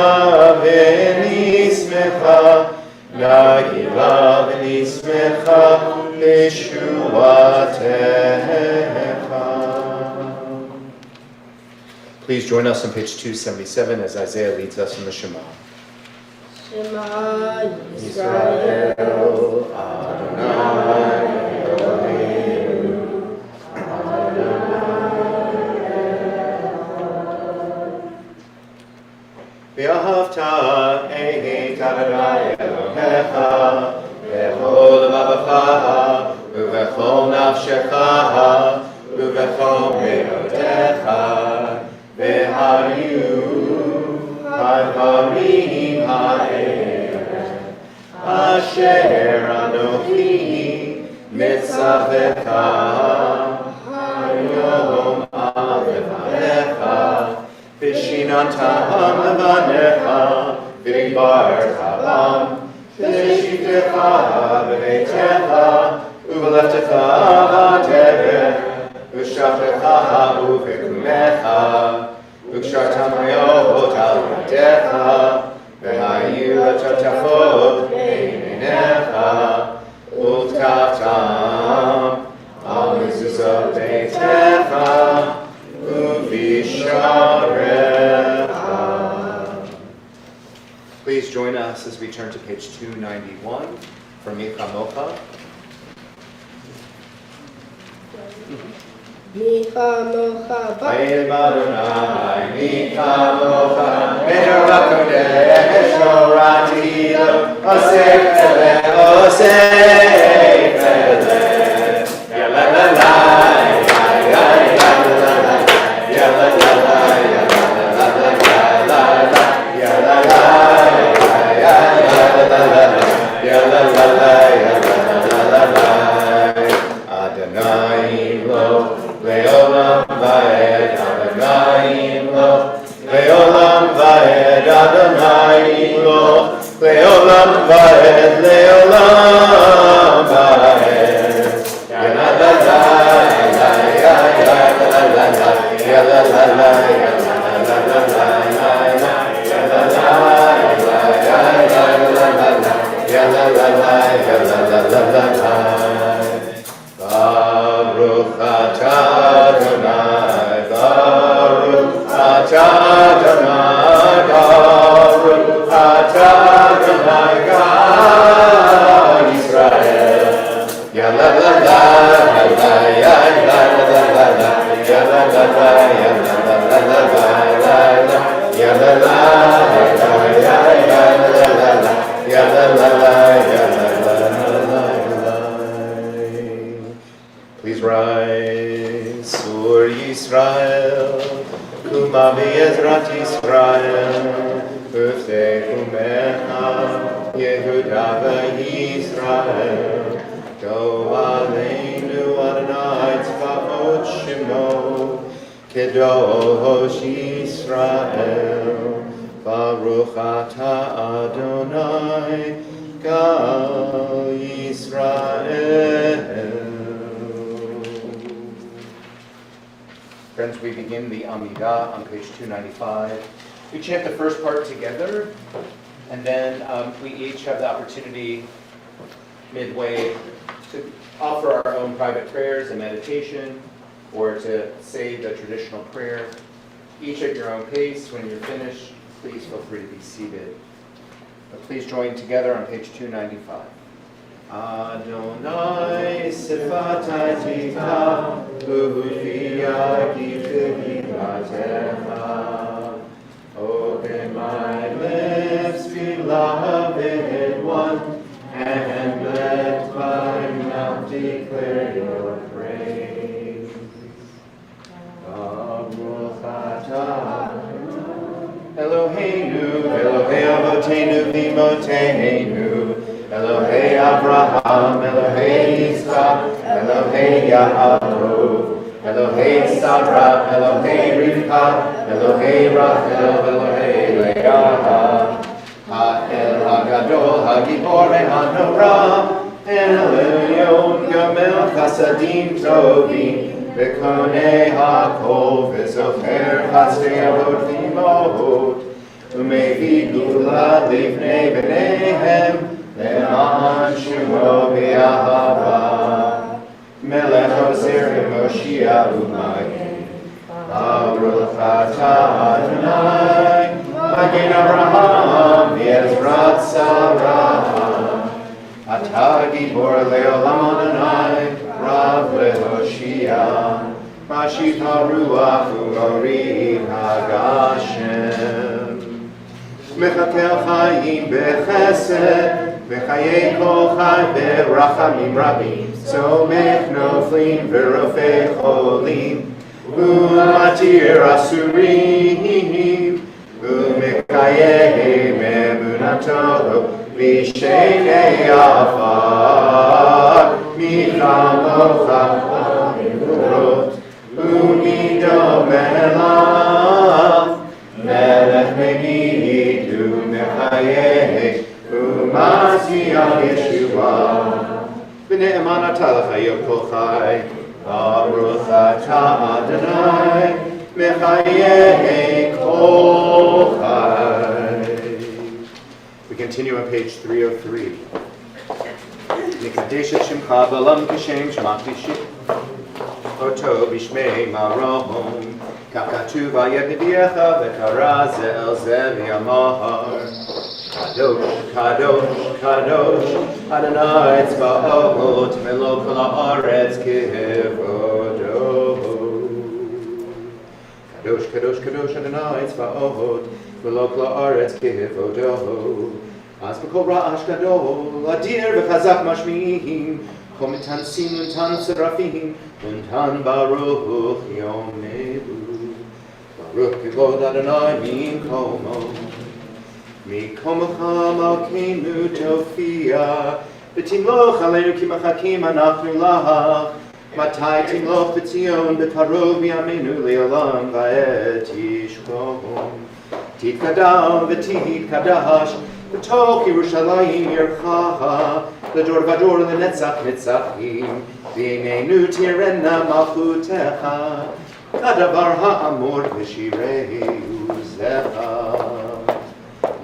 ונשמחה, נגילה ונשמחה. Yeshuatecha. Please join us on page 277 as Isaiah leads us in the Shema. Shema Israel, Yisrael, Adonai, Eloheinu, V'ahavta et Adonai Elohecha b'chol levavecha u'b'chol nafshecha u'b'chol me'odecha v'hayu ha'dvarim ha'erev asher anochi mitzavecha hayom alevanecha Vishinantam levanecha, v'dibarta bam, v'shivtecha b'veitecha, u'v'leftecha v'terech, u'shavtecha u'v'kumecha, u'kshartam hayot al yadecha, v'hayu l'totafot b'einecha, u'ktavtam al mezuzot beitecha, Please join us as we turn to page 291 from Micha Mocha, Vayel Adonai, Micha Mocha, Me'or HaKodesh, Oratilo, Osef Ele, Osef Ele, Yalalai, Adonai lo, leolam vaed, Adonai lo, leolam vaed, Adonai lo, leolam vaed, leolam vaed. Baruch atah Adonai, Baruch atah Adonai, Baruch atah Adonai, God Yisrael. Ya la la la, ya la ya la la la la, ya la la la, ya la la la la la, ya la la, ya la ya la la la, ya la la la, ya la la la la. Please rise, Sur Yisrael, Kuma be'ezrat Yisrael, Ufte Kumecha, Yehuda ve'Yisrael, Go Aleinu Adonai Tzvaot Shemo, Kedosh Yisrael, Baruch atah Adonai, Gal Yisrael. Friends, we begin the Amidah on page 295. We chant the first part together, and then we each have the opportunity midway to offer our own private prayers and meditation, or to say the traditional prayer. Each at your own pace. When you're finished, please feel free to be seated. But please join together on page 295. Adonai sifatai tika, uhufiya giftigilatecha. Open my lips, beloved one, and let my mouth declare your praise. Baruch atah Eloheinu, Elohei Avotenu v'Imoteinu, Elohei Abraham, Elohei Yitzchak, Elohei Yaakov, Elohei Sarah, Elohei Rivka, Elohei Rachel, Elohei Leah, Ha'el HaGadol, HaGibor HaNorah, El Elyon Gamel Chasadim Tovim, V'konei HaKol, V'zocher Chatzei Avot V'imot, Umevi Gula Livnei B'neihem, למען שמו באהבה, מלך עוזר ומושיע ומגן. ברוך אתה אדוני, מגן אברהם ועזרת שרה. אתה גיבור לעולם אדוני, רב להושיע. משיב הרוח ומוריד הגשם. מחכה חיים בחסד, וחיי כל חי ברחמים רבים. צומח נופלים ורופא חולים, ומתיר אסורים, ומקיים אמונתו בשני עפר. מי כמוך בנבואות, ומדומה לך, מלך מגיד ומחיה, ומצמיח ישועה. ונאמן אתה לחיי כל חי, ברוך אתה אדוני, מחיי כל חי. We continue on page 303. נקדש את שמך בעולם כשם שמקדיש אותו בשמי מרום, כך כתוב על ידידיך וקרא זה אל זה ויאמר, קדוש, קדוש, קדוש, אדוני צבאות, מלוא כל הארץ כבודו. קדוש, קדוש, קדוש, אדוני צבאות, מלוא כל הארץ כבודו. אז בכל רעש גדול, אדיר וחזק משמיעים, כה מתנסים ונתן שרפים, ונתן ברוך יומנו. ברוך כבוד אדוני ממקומו. מקומך מלכנו תופיע, ותמלוך עלינו כי מחכים אנחנו לך. מתי תמלוך בציון בקרוב מימינו לעולם ועד תשכון. תתקדם ותתקדש בתוך ירושלים עירך, לדור ודור לנצח נצחים, בימינו תירנה מלכותך, כדבר האמור בשירי עוזך.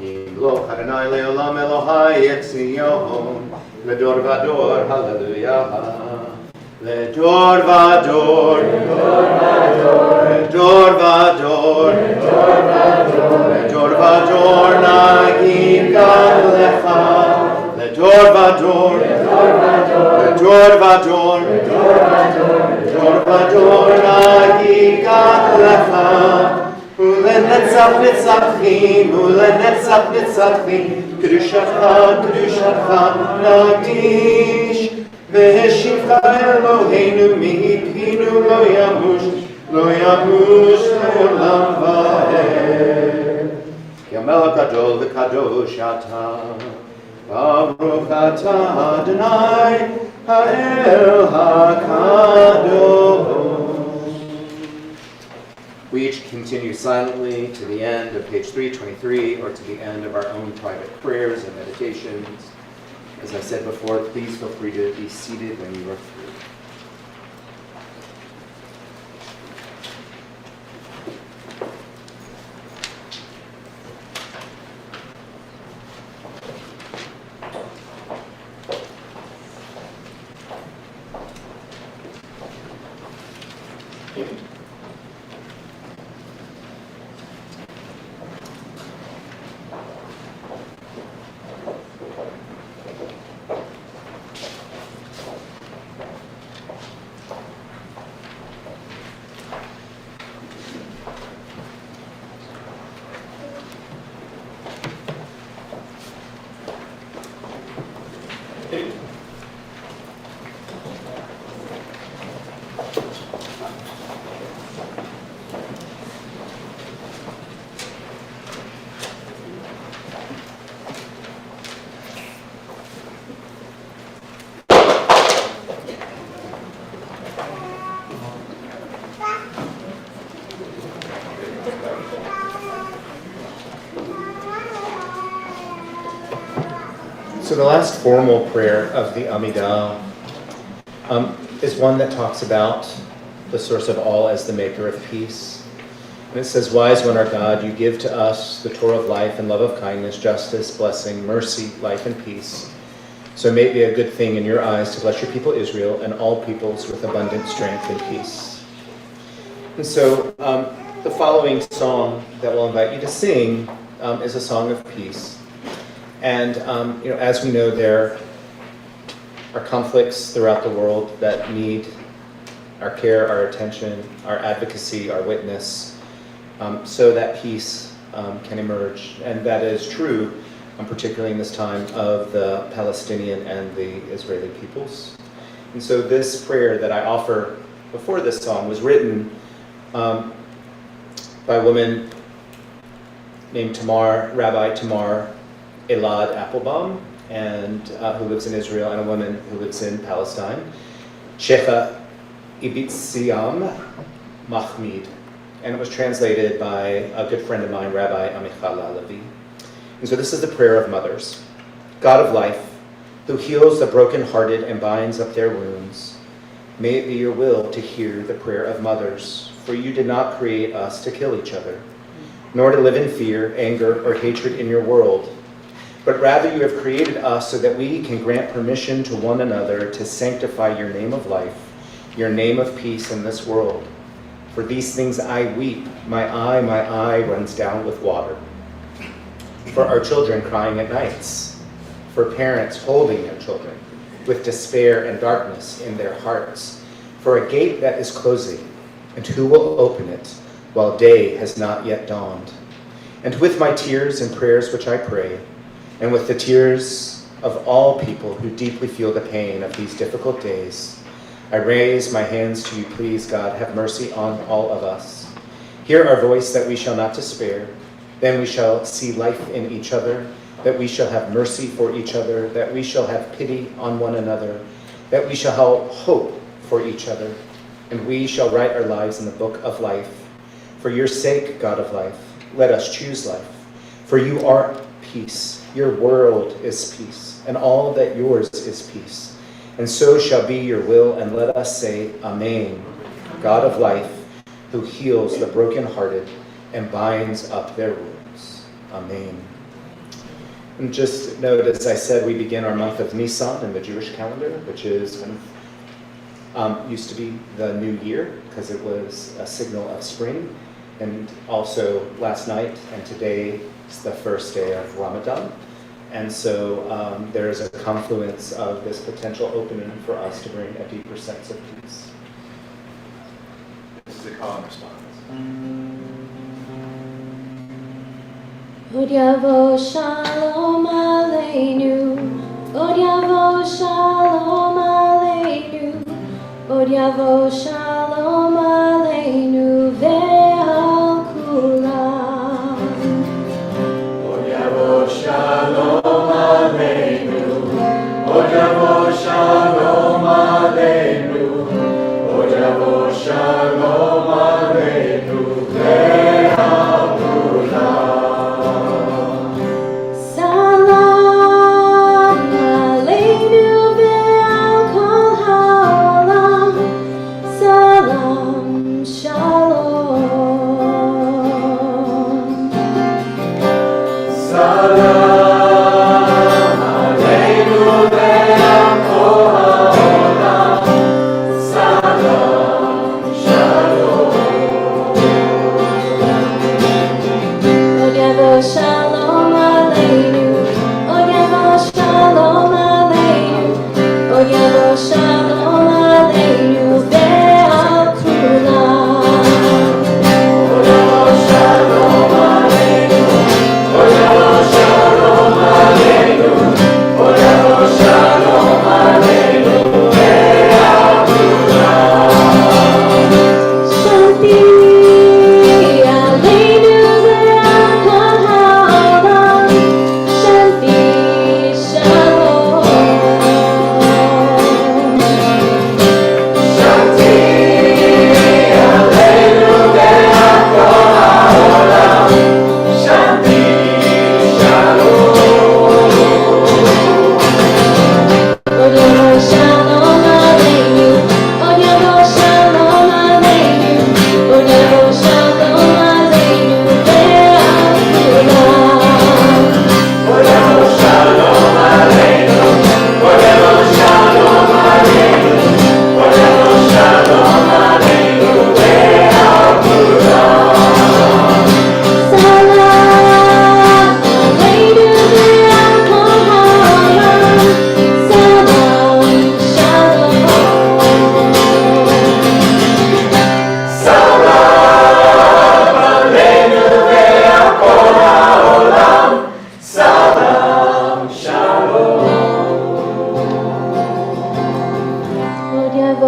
ימלוך אדוני לעולם אלוהי את ציון, לדור ודור הללויה. לדור ודור, לדור ודור, לדור ודור נגיד גם לך. לדור ודור, לדור ודור, לדור ודור נגיד גם לך. ולנצח נצחים, ולנצח נצחים, קדושתך, קדושתך נקדיש. והשיבך אלוהינו מפינו לא ימוש, לא ימוש לעולם ועד. כי המלך גדול וקדוש אתה, ברוך אתה אדוני האל הקדוש. We each continue silently to the end of page 323 or to the end of our own private prayers and meditations. As I said before, please feel free to be seated when you are through. So the last formal prayer of the Amidah is one that talks about the source of all as the maker of peace. And it says, "Wise one, our God, you give to us the Torah of life and love of kindness, justice, blessing, mercy, life, and peace. So may it be a good thing in your eyes to bless your people Israel and all peoples with abundant strength and peace. And so the following song that we'll invite you to sing is a song of peace. And as we know, there are conflicts throughout the world that need our care, our attention, our advocacy, our witness, so that peace can emerge. And that is true, particularly in this time of the Palestinian and the Israeli peoples. And so this prayer that I offer before this song was written by a woman named Rabbi Tamar Elad Applebaum, and who lives in Israel, and a woman who lives in Palestine, Sheikha Ibitziam Mahmid. And it was translated by a good friend of mine, Rabbi Amichal Levi. And so this is the prayer of mothers. God of life, who heals the brokenhearted and binds up their wounds, may it be your will to hear the prayer of mothers, for you did not create us to kill each other, nor to live in fear, anger, or hatred in your world, but rather you have created us so that we can grant permission to one another to sanctify your name of life, your name of peace in this world. For these things I weep, my eye runs down with water. For our children crying at nights, for parents holding their children with despair and darkness in their hearts, for a gate that is closing, and who will open it while day has not yet dawned? And with my tears and prayers which I pray, and with the tears of all people who deeply feel the pain of these difficult days, I raise my hands to you. Please, God, have mercy on all of us. Hear our voice that we shall not despair. Then we shall see life in each other, that we shall have mercy for each other, that we shall have pity on one another, that we shall have hope for each other, and we shall write our lives in the book of life. For your sake, God of life, let us choose life. For you are peace. Your world is peace, and all that yours is peace. And so shall be your will, and let us say, Amen. God of life, who heals the brokenhearted and binds up their wounds. Amen. And just note, as I said, we begin our month of Nisan in the Jewish calendar, which is used to be the new year because it was a signal of spring. And also last night and today is the first day of Ramadan. And so there is a confluence of this potential opening for us to bring a deeper sense of peace. This is a call and response. Od yavo shalom aleinu, Od yavo shalom aleinu, Od yavo shalom aleinu ve'al kulam. Od yavo shalom aleinu, Od yavo shalom aleinu, Od yavo shalom aleinu ve'al kulam. Salam aleinu ve'al kol ha'olam,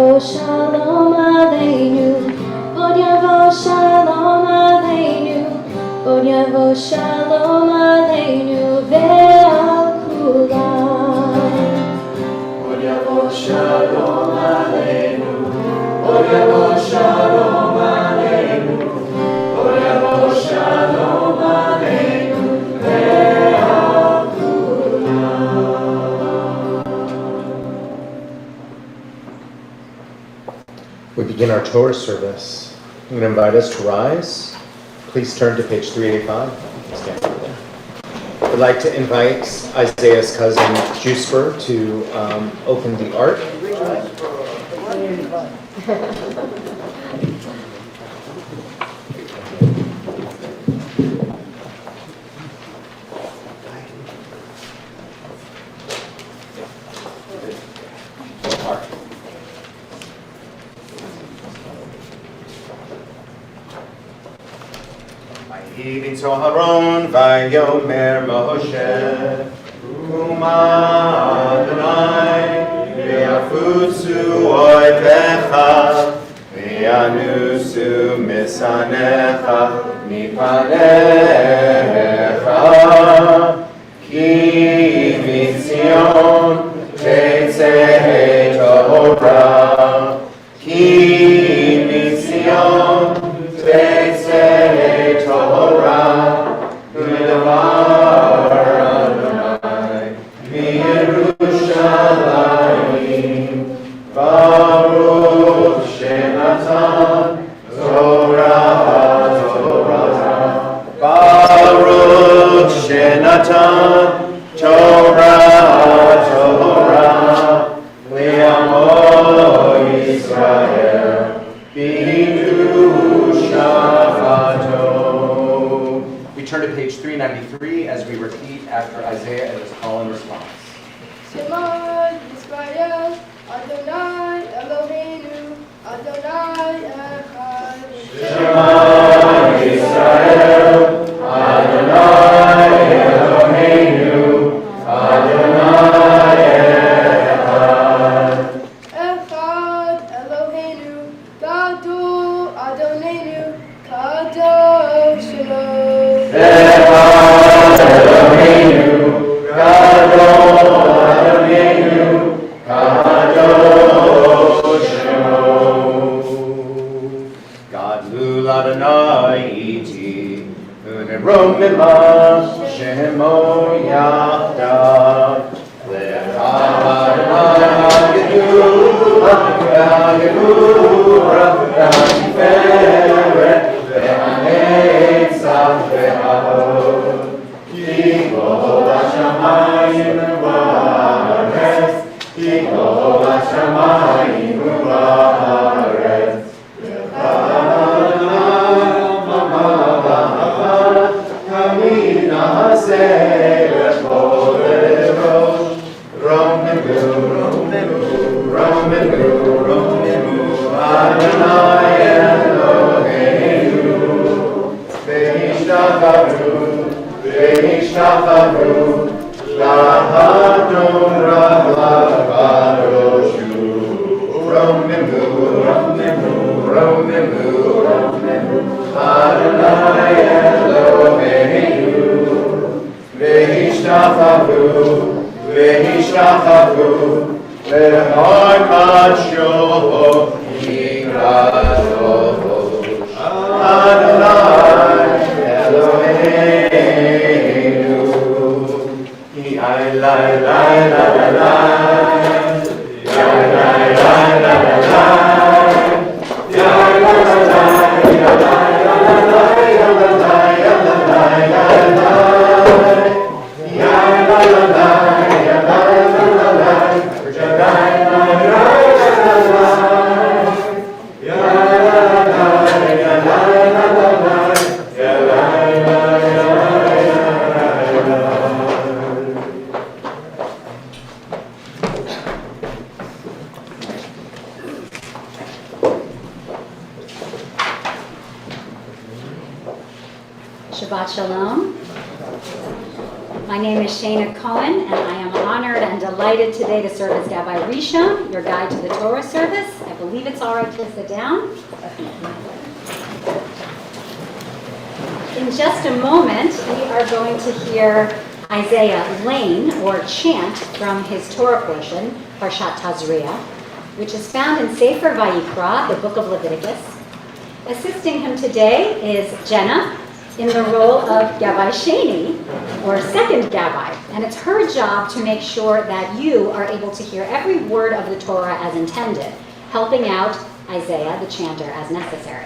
yavo shalom aleinu, od yavo shalom aleinu, od yavo shalom aleinu ve'al kulam. Od yavo shalom aleinu, od yavo shalom aleinu, od yavo shalom aleinu ve'al kulam. We begin our Torah service. I'm going to invite us to rise. Please turn to page 385. Stand over there. I'd like to invite Isaiah's cousin, Jusper, to open the ark. Vayivin Zoharon Vayomer Moshe Kuma Adonai Ve'afutzu oivecha Ve'anusu misanecha Mipanecha Ki mitzion Tetzeh Torah Ki mitzion Tetzeh Torah U'levar Adonai V'Yerushalayim Baruch Shenatan Torah Baruch Shenatan Torah Le'amo Yisrael We turn to page 393 as we repeat after Isaiah and his call and response. Shema Yisrael, Adonai Eloheinu, Adonai Echad. Shema Yisrael, Adonai Eloheinu, Adonai Echad. Echad Eloheinu, Gadol Adonenu, Kadosh Shemo. Echad Eloheinu, Gadol Adonenu, Kadosh Shemo. Gadlul Adonai iti, Unerom Mimah Shemo Yachdav. Lecha Adonai Hagedurah, Ha'tiferet, Ve'hanetzach, Ve'hahod. Ki kol hashamayim va'aretz, Ki kol hashamayim va'aretz. Lecha Adonai Mamah Kami na'aseh lechol lerosh. Romemu, Romemu, Romemu, Romemu, Adonai Eloheinu. Ve'ishtachavu, Ve'ishtachavu, Sha'adon Ra'lav Kadoshu. Romemu, Romemu, Romemu, Romemu, Adonai Eloheinu. Ve'ishtachavu, Ve'ishtachavu, Le'har Kadsho Yikadosh. Adonai Eloheinu. Ki ai lai lai la la la, lai lai lai la la la, lai la la la, la la la la la, la la la la la la. Shabbat Shalom. My name is Shana Cohen, and I am honored and delighted today to serve as Gabbai Rishon, your guide to the Torah service. I believe it's all right to sit down. In just a moment, we are going to hear Isaiah Lane, or Chant, from his Torah portion, Parshat Tazria, which is found in Sefer Vayikra, the book of Leviticus. Assisting him today is Jenna, in the role of Gabbai Sheni, or second Gabbai, and it's her job to make sure that you are able to hear every word of the Torah as intended, helping out Isaiah, the chanter, as necessary.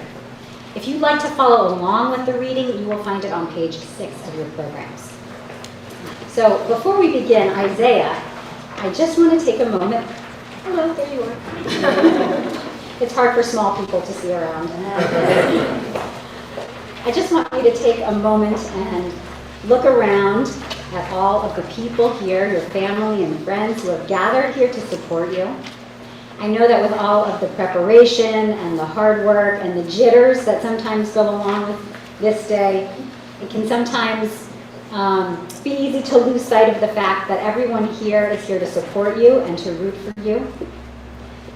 If you'd like to follow along with the reading, you will find it on page 6 of your programs. So before we begin, Isaiah, I just want to take a moment. Hello, there you are. It's hard for small people to see around. I just want you to take a moment and look around at all of the people here, your family and friends who have gathered here to support you. I know that with all of the preparation and the hard work and the jitters that sometimes go along with this day, it can sometimes be easy to lose sight of the fact that everyone here is here to support you and to root for you.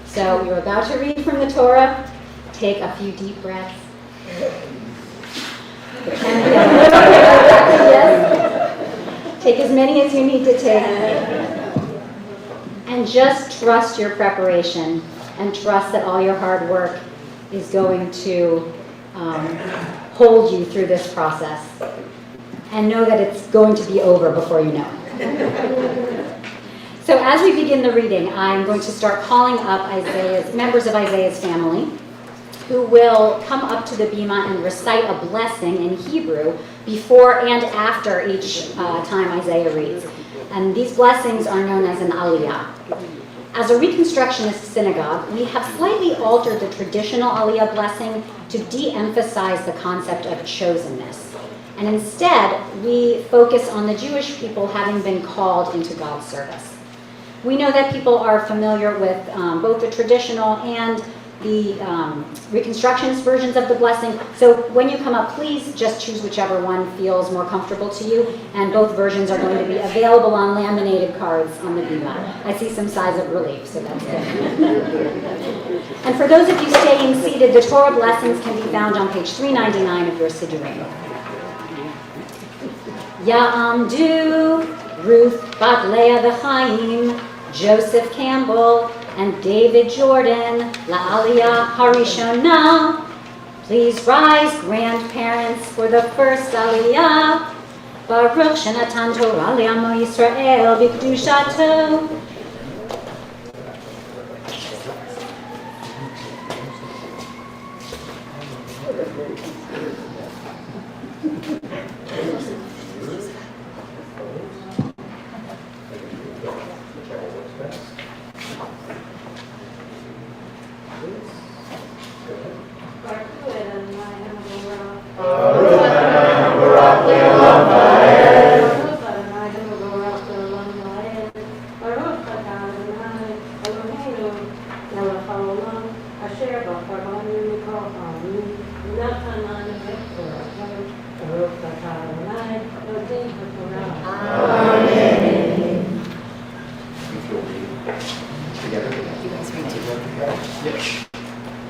So you're about to read from the Torah. Take a few deep breaths. Yes. Take as many as you need to take. And just trust your preparation and trust that all your hard work is going to hold you through this process. And know that it's going to be over before you know it. So as we begin the reading, I'm going to start calling up members of Isaiah's family, who will come up to the bima and recite a blessing in Hebrew before and after each time Isaiah reads. And these blessings are known as an aliyah. As a Reconstructionist synagogue, we have slightly altered the traditional aliyah blessing to de-emphasize the concept of chosenness. And instead, we focus on the Jewish people having been called into God's service. We know that people are familiar with both the traditional and the Reconstructionist versions of the blessing. So when you come up, please just choose whichever one feels more comfortable to you. And both versions are going to be available on laminated cards on the bima. I see some sighs of relief, so that's good. And for those of you staying seated, the Torah Blessings can be found on page 399 of your Siddurim. Ya'amdu, Ruth Bat Leah the Chaim, Joseph Campbell, and David Jordan, La'aliyah Harishonah. Please rise, grandparents, for the first Aliyah. Baruch Shenatan Torah Le'amo Yisrael B'Kedushato.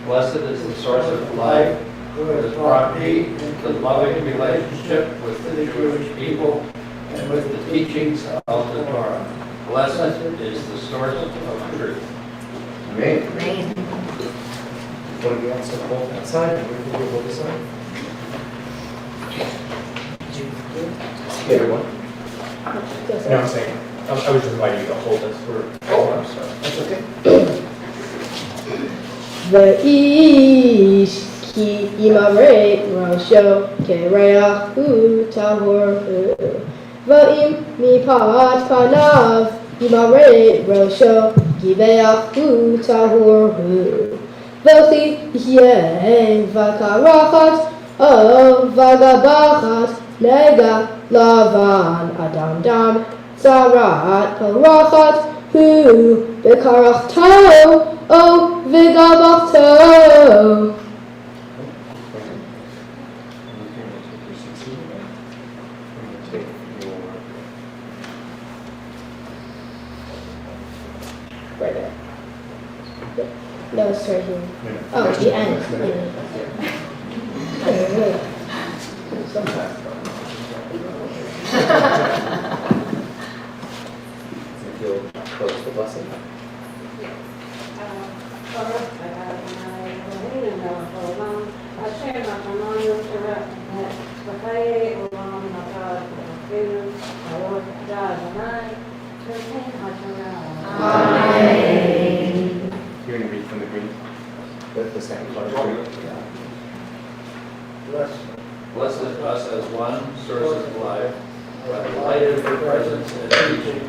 Blessed is the source of life, who has brought me into loving relationship with the Jewish people and with the teachings of the Torah. Blessed is the source of truth. Amen. Amen. What do you want to hold that side and we can hold this side? Hey, everyone. No, I'm saying, I was just inviting you to hold this for. Oh, I'm sorry. That's okay. V'ish ki imare rasho kereach hu tahor hu. Va'im mipat panav imare rasho kiveach hu tahor hu. V'chi yeh v'karachat o v'gabachat nega lavan adam dam zarat parachat hu bekarachto o v'gabachto. Right there. No, just right here. Oh, the end. If you'll close the blessing. Amen. You're going to read from the Greek, the second part of the Greek. Blessed us as one, source of life, by the light of your presence and teaching.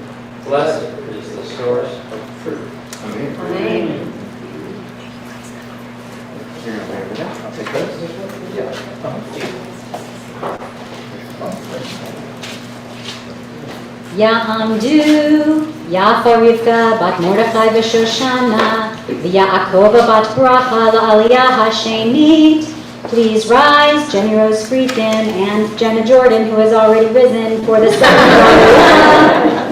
Blessed is the source of truth. Amen. Amen. You're going to lay over that. I'll take those. Ya'amdu, Yafa Rivka bat Mordechai v'Shoshana, v'Yaakova bat Bracha la'aliyah hashemit. Please rise, Jenny Rose Friedkin and Jenna Jordan, who has already risen for the second aliyah.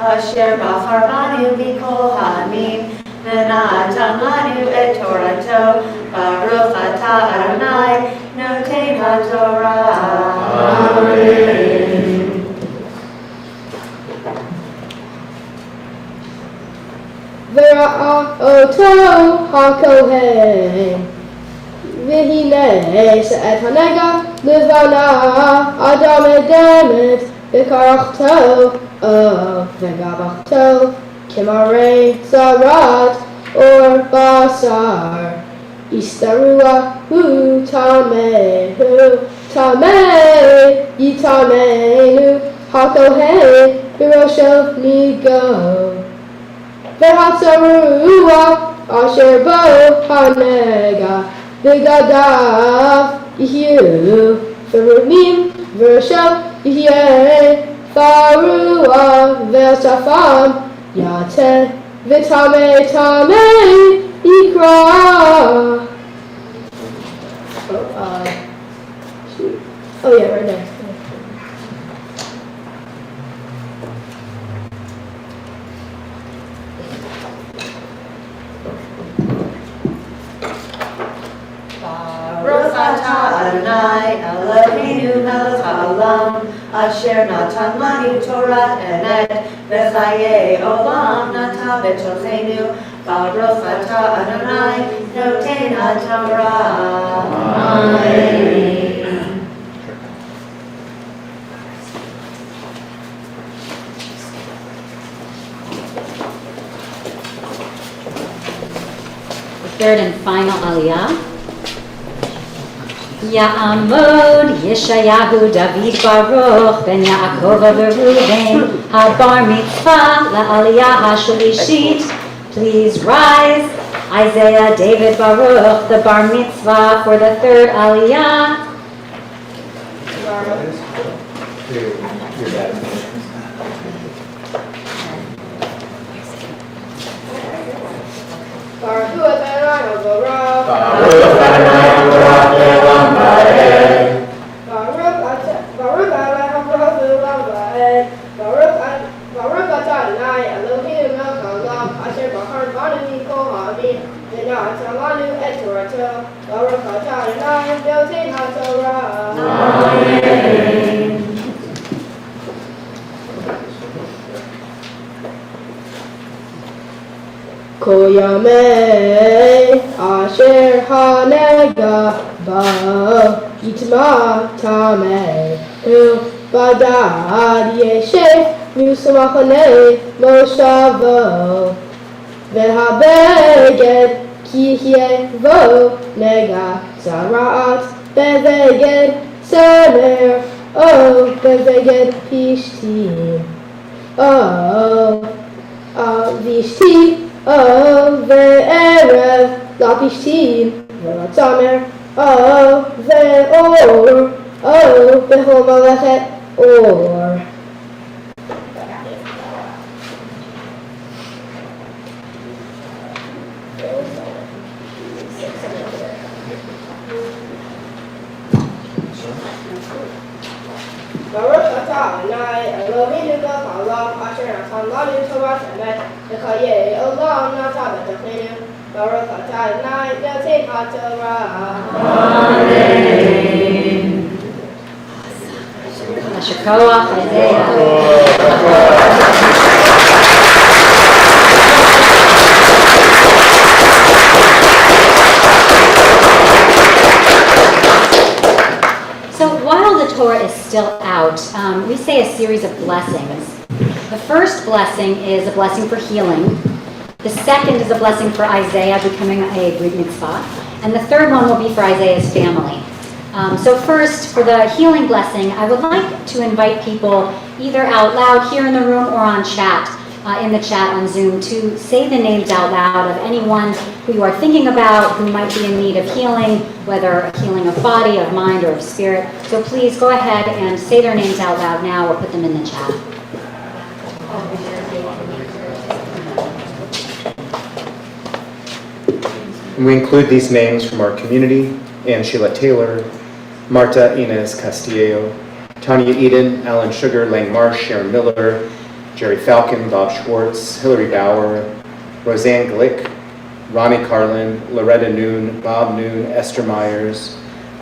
Asher b'charbanu mikol ha'amim, v'na'atam lanu et Torato, Baruch atah Adonai, noten ha'Torah. Amen. V'ra'a oto ha'kohen, v'hinei se'et ha'nega, levana adam edemet, v'karachto, v'gavachto, k'marei zarat, or basar, istarua hu tamehu, yitamenu, hakohen, v'rosho nigo. V'hatzarua asher bo hanega v'gadav yihyu v'rumim v'rosho yihye farua v'safam yate v'tame tame yikra. Oh yeah, right next. Baruch atah Adonai Eloheinu melech haolam, asher natan lanu Torah emet, v'chayei olam nata b'tochenu. Baruch atah Adonai noten ha'Torah. Amen. The third and final aliyah. Ya'amod Yeshayahu David Baruch ben Yaakov v'Ruben habar mitzvah la'aliyah ha'shalishit. Please rise. Isaiah David Baruch, the bar mitzvah for the third aliyah. Baruch hu Adonai haborah. Baruch Adonai haborah v'olam va'ed. Baruch atah Adonai Eloheinu melech haolam, asher b'char banu mikol ha'amim, v'na'atam lanu et Torato. Baruch atah Adonai noten ha'Torah. Amen. Kol yamei asher hanega ba yitma tamehu badad yeshev musmachane moshavo vehabeged kihyevo nega zarat beveged semer o beveged pishtim vishtim ve'erev lapishtim Summer, oh, then, oh, behold, Malachet, or. Baruch atah Adonai Eloheinu melech haolam asher natan lanu Torah emet v'chayei olam natan b'tachenu. Baruch atah Adonai notei haTorah. Amen. Shakoach, Isaiah. So while the Torah is still out, we say a series of blessings. The first blessing is a blessing for healing. The second is a blessing for Isaiah becoming a Brit Mitzvah. And the third one will be for Isaiah's family. So first, for the healing blessing, I would like to invite people either out loud here in the room or on chat, in the chat on Zoom, to say the names out loud of anyone who you are thinking about who might be in need of healing, whether a healing of body, of mind, or of spirit. So please go ahead and say their names out loud now or put them in the chat. And we include these names from our community: Ann Sheila Taylor, Marta Inez Castillo, Tanya Eden, Alan Sugar, Lang Marsh, Sharon Miller, Jerry Falcon, Bob Schwartz, Hillary Bauer, Roseanne Glick, Ronnie Carlin, Loretta Noon, Bob Noon, Esther Myers,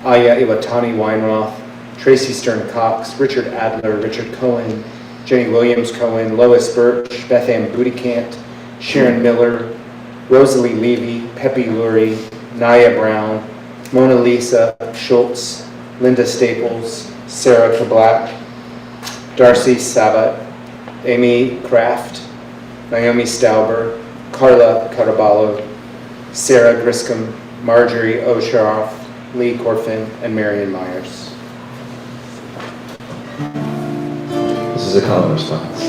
Aya Iwatani Weinroth, Tracy Stern Cox, Richard Adler, Richard Cohen, Jenny Williams Cohen, Lois Birch, Beth Ann Bootycant, Sharon Miller, Rosalie Levy, Pepe Lurie, Naya Brown, Mona Lisa Schultz, Linda Staples, Sarah Kablack, Darcy Sabat, Amy Kraft, Naomi Stauber, Carla Caraballo, Sarah Griscom, Marjorie Osharoff, Lee Corfin, and Marion Myers. This is a call and response.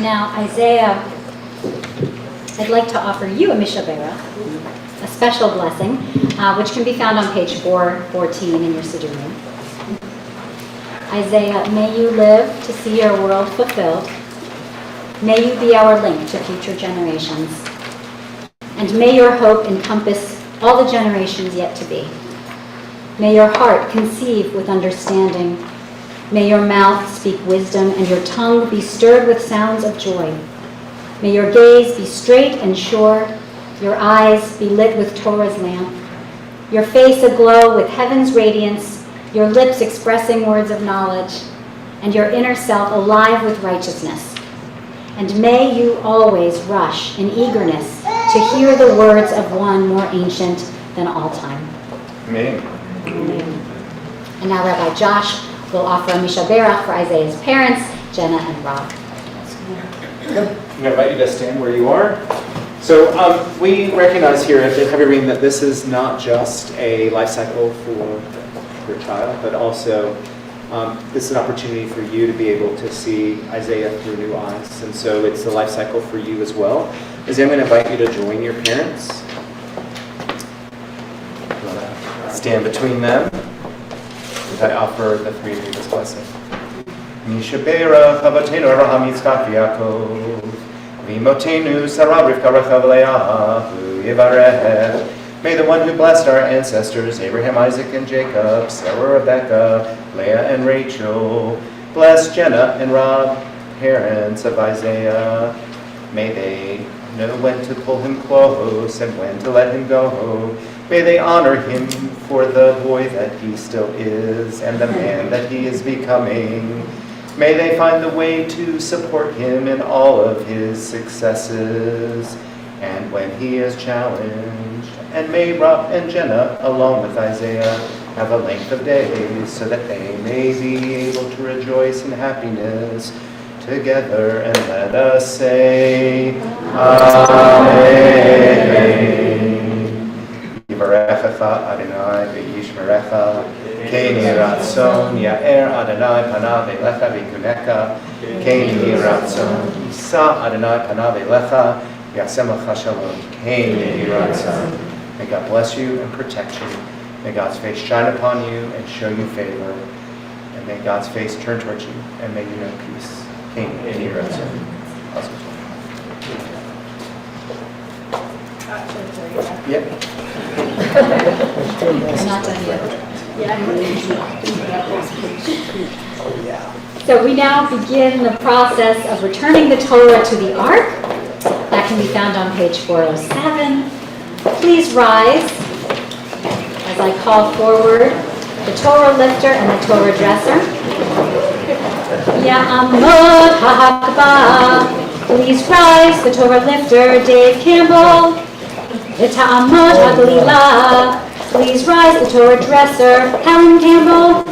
Now, Isaiah, I'd like to offer you a mishabera, a special blessing, which can be found on page 414 in your Siddurim. Isaiah, may you live to see your world fulfilled. May you be our link to future generations. And may your hope encompass all the generations yet to be. May your heart conceive with understanding. May your mouth speak wisdom and your tongue be stirred with sounds of joy. May your gaze be straight and sure, your eyes be lit with Torah's lamp, your face aglow with heaven's radiance, your lips expressing words of knowledge, and your inner self alive with righteousness. And may you always rush in eagerness to hear the words of one more ancient than all time. Amen. Amen. And now Rabbi Josh will offer a mishaberach for Isaiah's parents, Jenna and Rob. I'm going to invite you to stand where you are. So we recognize here at Heavy Reading that this is not just a life cycle for your child, but also this is an opportunity for you to be able to see Isaiah through new eyes. And so it's the life cycle for you as well. Isaiah, I'm going to invite you to join your parents. Stand between them as I offer the three of you this blessing. Mishaberach Avatenu Abraham Yitzchak Yaakov V'imotenu Sarah Rivka Rechav Leah Yivarech. May the one who blessed our ancestors, Abraham, Isaac, and Jacob, Sarah, Rebecca, Leah, and Rachel, bless Jenna and Rob, parents of Isaiah. May they know when to pull him close and when to let him go. May they honor him for the boy that he still is and the man that he is becoming. May they find the way to support him in all of his successes and when he is challenged. And may Rob and Jenna, along with Isaiah, have a length of days so that they may be able to rejoice in happiness together. And let us say, Amen. Yivarechecha Adonai v'yishmerecha, Keni ratzon Ya'er Adonai panav elecha v'yikunecha, Keni ratzon Yisa Adonai panav elecha v'yasem lecha shalom, Keni ratzon. May God bless you and protect you. May God's face shine upon you and show you favor. And may God's face turn towards you and may you know peace. Keni ratzon. Yep. I'm not done yet. So we now begin the process of returning the Torah to the Ark. That can be found on page 407. Please rise as I call forward the Torah lifter and the Torah dresser. Ya'amod ha'hakbah. Please rise, the Torah lifter, Dave Campbell. Ya'amod ha'galilah. Please rise, the Torah dresser, Helen Campbell.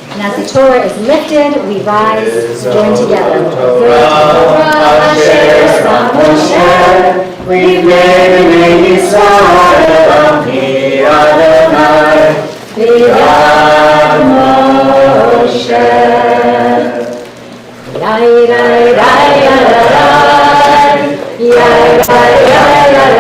And as the Torah is lifted, we rise, join together. Torah asher sam Moshe, we've made a name Yisrael, Ki Adonai, V'yad Moshe. Yai, yai, yai, yai, yai, yai, yai, yai,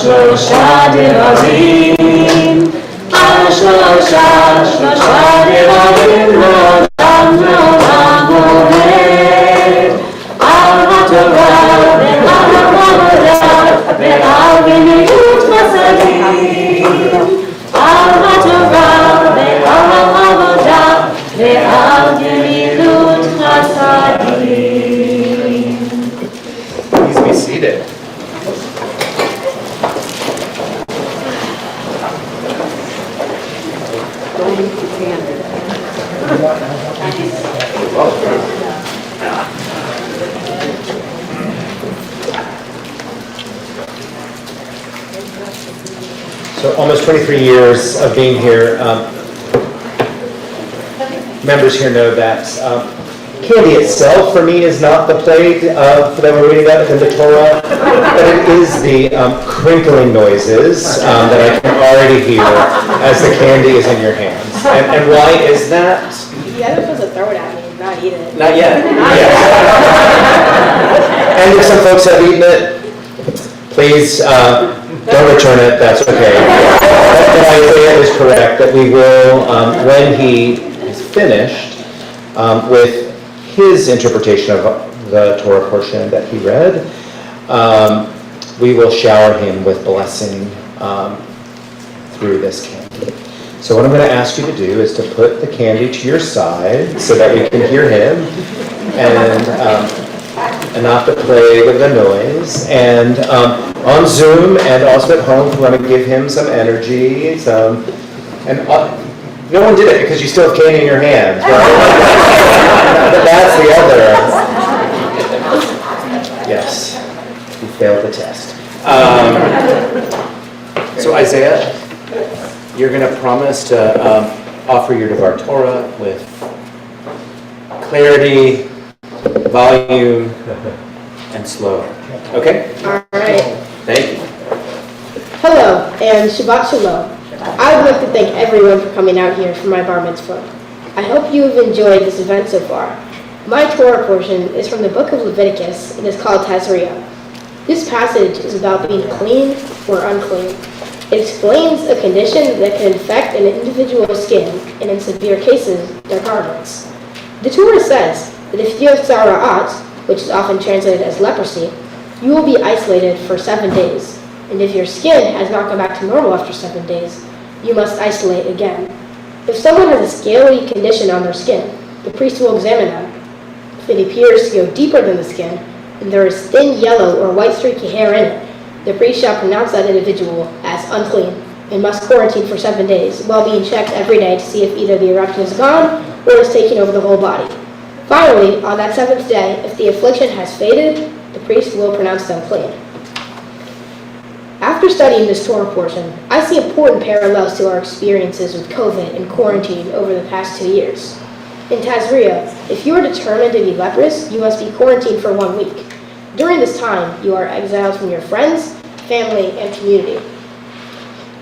שלושה דברים, על שלושה דברים לעולם לעולם עומד, על התורה ועל העבודה ועל גמילות חסדים, על התורה ועל העבודה ועל גמילות חסדים. Please be seated. So almost 23 years of being here. Members here know that candy itself for me is not the plague that we're reading about in the Torah, but it is the crinkling noises that I can already hear as the candy is in your hands. And why is that? Yeah, they're supposed to throw it at me, not eat it. Not yet. And if some folks have eaten it, please don't return it. That's okay. But Isaiah is correct that we will, when he is finished with his interpretation of the Torah portion that he read, we will shower him with blessing through this candy. So what I'm going to ask you to do is to put the candy to your side so that we can hear him, and not to play with the noise. And on Zoom and also at home, we want to give him some energy. No one did it because you still have candy in your hand, right? But that's the other. Yes, you failed the test. So Isaiah, you're going to promise to offer your Devar Torah with clarity, volume, and slow. Okay? All right. Thank you. Hello, and Shabbat Shalom. I would like to thank everyone for coming out here for my bar mitzvah. I hope you have enjoyed this event so far. My Torah portion is from the book of Leviticus and is called Tazria. This passage is about being clean or unclean. It explains a condition that can infect an individual's skin and, in severe cases, their garments. The Torah says that if you have tzara'at, which is often translated as leprosy, you will be isolated for 7 days. And if your skin has not gone back to normal after 7 days, you must isolate again. If someone has a scaly condition on their skin, the priest will examine them. If it appears to go deeper than the skin, and there is thin yellow or white streaky hair in it, the priest shall pronounce that individual as unclean and must quarantine for 7 days while being checked every day to see if either the eruption is gone or is taking over the whole body. Finally, on that 7th day, if the affliction has faded, the priest will pronounce them clean. After studying this Torah portion, I see important parallels to our experiences with COVID and quarantine over the past 2 years. In Tazria, if you are determined to be leprous, you must be quarantined for 1 week. During this time, you are exiled from your friends, family, and community.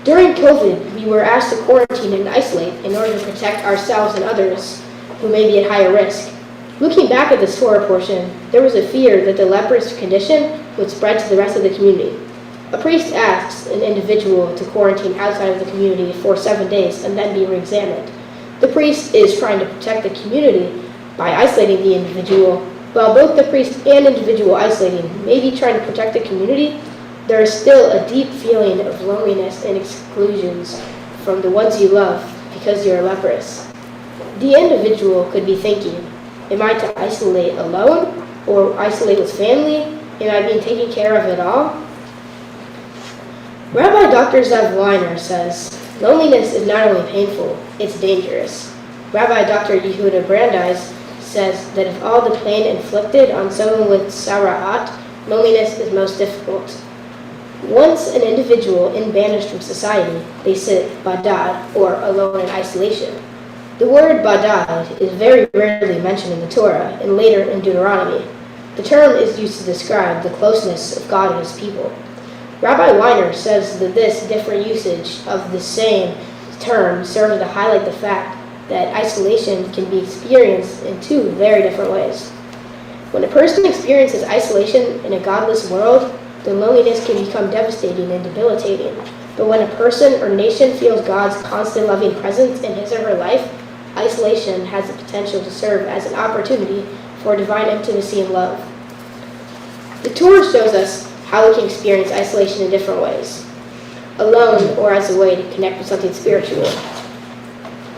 During COVID, we were asked to quarantine and isolate in order to protect ourselves and others who may be at higher risk. Looking back at this Torah portion, there was a fear that the leprous condition would spread to the rest of the community. A priest asks an individual to quarantine outside of the community for 7 days and then be re-examined. The priest is trying to protect the community by isolating the individual. While both the priest and individual isolating may be trying to protect the community, there is still a deep feeling of loneliness and exclusions from the ones you love because you're leprous. The individual could be thinking, am I to isolate alone or isolate with family? Am I being taken care of at all? Rabbi Dr. Zev Weiner says, loneliness is not only painful, it's dangerous. Rabbi Dr. Yehuda Brandeis says that of all the pain inflicted on someone with sara'at, loneliness is most difficult. Once an individual is banished from society, they sit badad, or alone in isolation. The word badad is very rarely mentioned in the Torah and later in Deuteronomy. The term is used to describe the closeness of God and his people. Rabbi Weiner says that this different usage of the same term serves to highlight the fact that isolation can be experienced in 2 very different ways. When a person experiences isolation in a godless world, the loneliness can become devastating and debilitating. But when a person or nation feels God's constant loving presence in his or her life, isolation has the potential to serve as an opportunity for divine intimacy and love. The Torah shows us how we can experience isolation in different ways, alone or as a way to connect with something spiritual.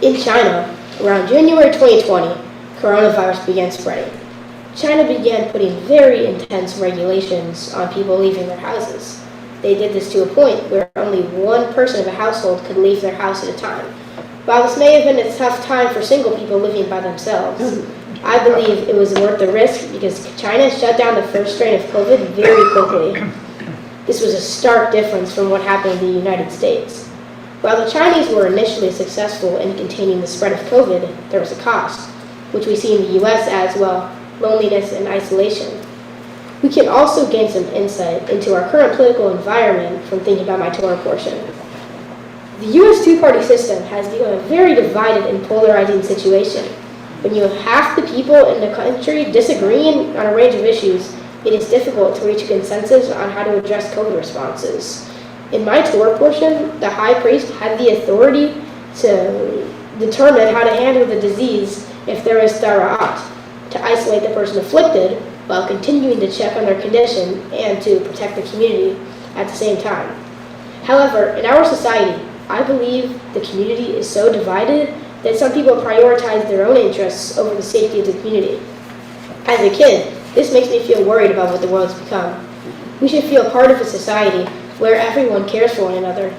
In China, around January 2020, coronavirus began spreading. China began putting very intense regulations on people leaving their houses. They did this to a point where only one person of a household could leave their house at a time. While this may have been a tough time for single people living by themselves, I believe it was worth the risk because China shut down the first strain of COVID very quickly. This was a stark difference from what happened in the United States. While the Chinese were initially successful in containing the spread of COVID, there was a cost, which we see in the US as well, loneliness and isolation. We can also gain some insight into our current political environment from thinking about my Torah portion. The US two-party system has become a very divided and polarizing situation. When you have half the people in the country disagreeing on a range of issues, it is difficult to reach a consensus on how to address COVID responses. In my Torah portion, the high priest had the authority to determine how to handle the disease if there is tzara'at, to isolate the person afflicted while continuing to check on their condition and to protect the community at the same time. However, in our society, I believe the community is so divided that some people prioritize their own interests over the safety of the community. As a kid, this makes me feel worried about what the world has become. We should feel part of a society where everyone cares for one another.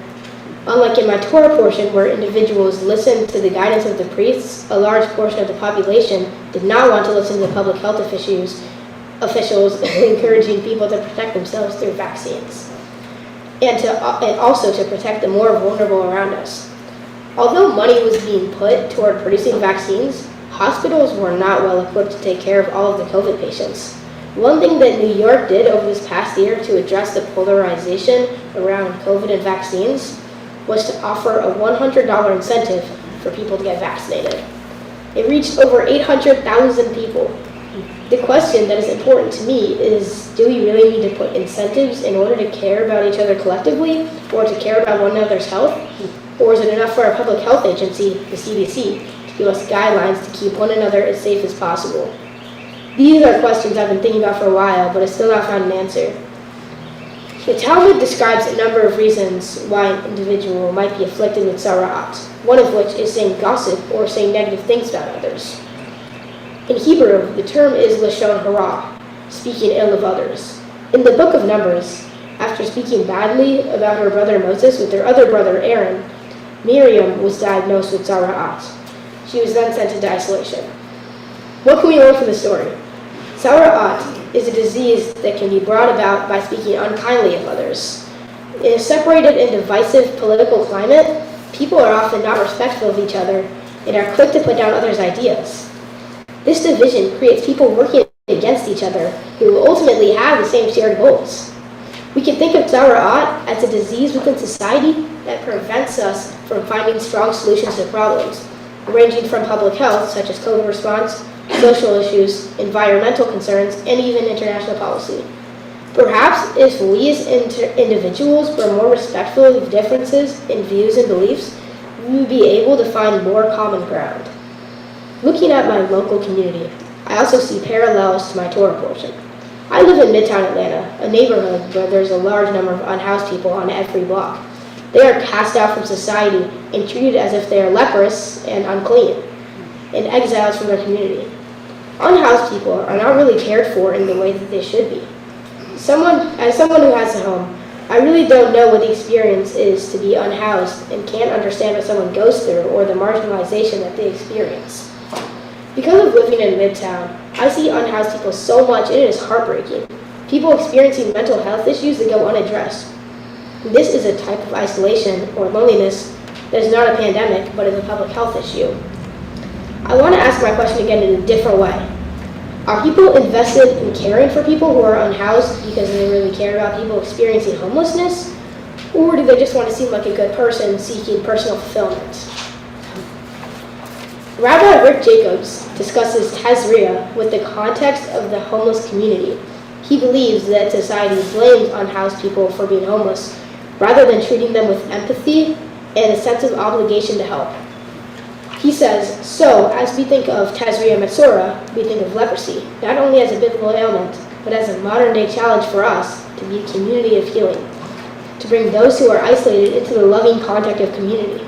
Unlike in my Torah portion where individuals listened to the guidance of the priests, a large portion of the population did not want to listen to public health officials encouraging people to protect themselves through vaccines, and also to protect the more vulnerable around us. Although money was being put toward producing vaccines, hospitals were not well equipped to take care of all of the COVID patients. One thing that New York did over this past year to address the polarization around COVID and vaccines was to offer a $100 incentive for people to get vaccinated. It reached over 800,000 people. The question that is important to me is, do we really need to put incentives in order to care about each other collectively or to care about one another's health? Or is it enough for our public health agency, the CDC, to give us guidelines to keep one another as safe as possible? These are questions I've been thinking about for a while, but I still not found an answer. The Talmud describes a number of reasons why an individual might be afflicted with tzara'at, one of which is saying gossip or saying negative things about others. In Hebrew, the term is lashon hara, speaking ill of others. In the book of Numbers, after speaking badly about her brother Moses with their other brother Aaron, Miriam was diagnosed with tzara'at. She was then sent into isolation. What can we learn from the story? Tzara'at is a disease that can be brought about by speaking unkindly of others. In a separated and divisive political climate, people are often not respectful of each other and are quick to put down others' ideas. This division creates people working against each other who ultimately have the same shared goals. We can think of tzara'at as a disease within society that prevents us from finding strong solutions to problems, ranging from public health, such as COVID response, social issues, environmental concerns, and even international policy. Perhaps if we as individuals were more respectful of differences in views and beliefs, we would be able to find more common ground. Looking at my local community, I also see parallels to my Torah portion. I live in Midtown Atlanta, a neighborhood where there's a large number of unhoused people on every block. They are cast out from society and treated as if they are leprous and unclean, and exiles from their community. Unhoused people are not really cared for in the way that they should be. As someone who has a home, I really don't know what the experience is to be unhoused and can't understand what someone goes through or the marginalization that they experience. Because of living in Midtown, I see unhoused people so much and it is heartbreaking. People experiencing mental health issues that go unaddressed. This is a type of isolation or loneliness that is not a pandemic, but is a public health issue. I want to ask my question again in a different way. Are people invested in caring for people who are unhoused because they really care about people experiencing homelessness? Or do they just want to seem like a good person seeking personal fulfillment? Rabbi Rick Jacobs discusses Tazria with the context of the homeless community. He believes that society blames unhoused people for being homeless rather than treating them with empathy and a sense of obligation to help. He says, so as we think of Tazria Metzora, we think of leprosy, not only as a biblical ailment, but as a modern day challenge for us to be a community of healing, to bring those who are isolated into the loving contact of community.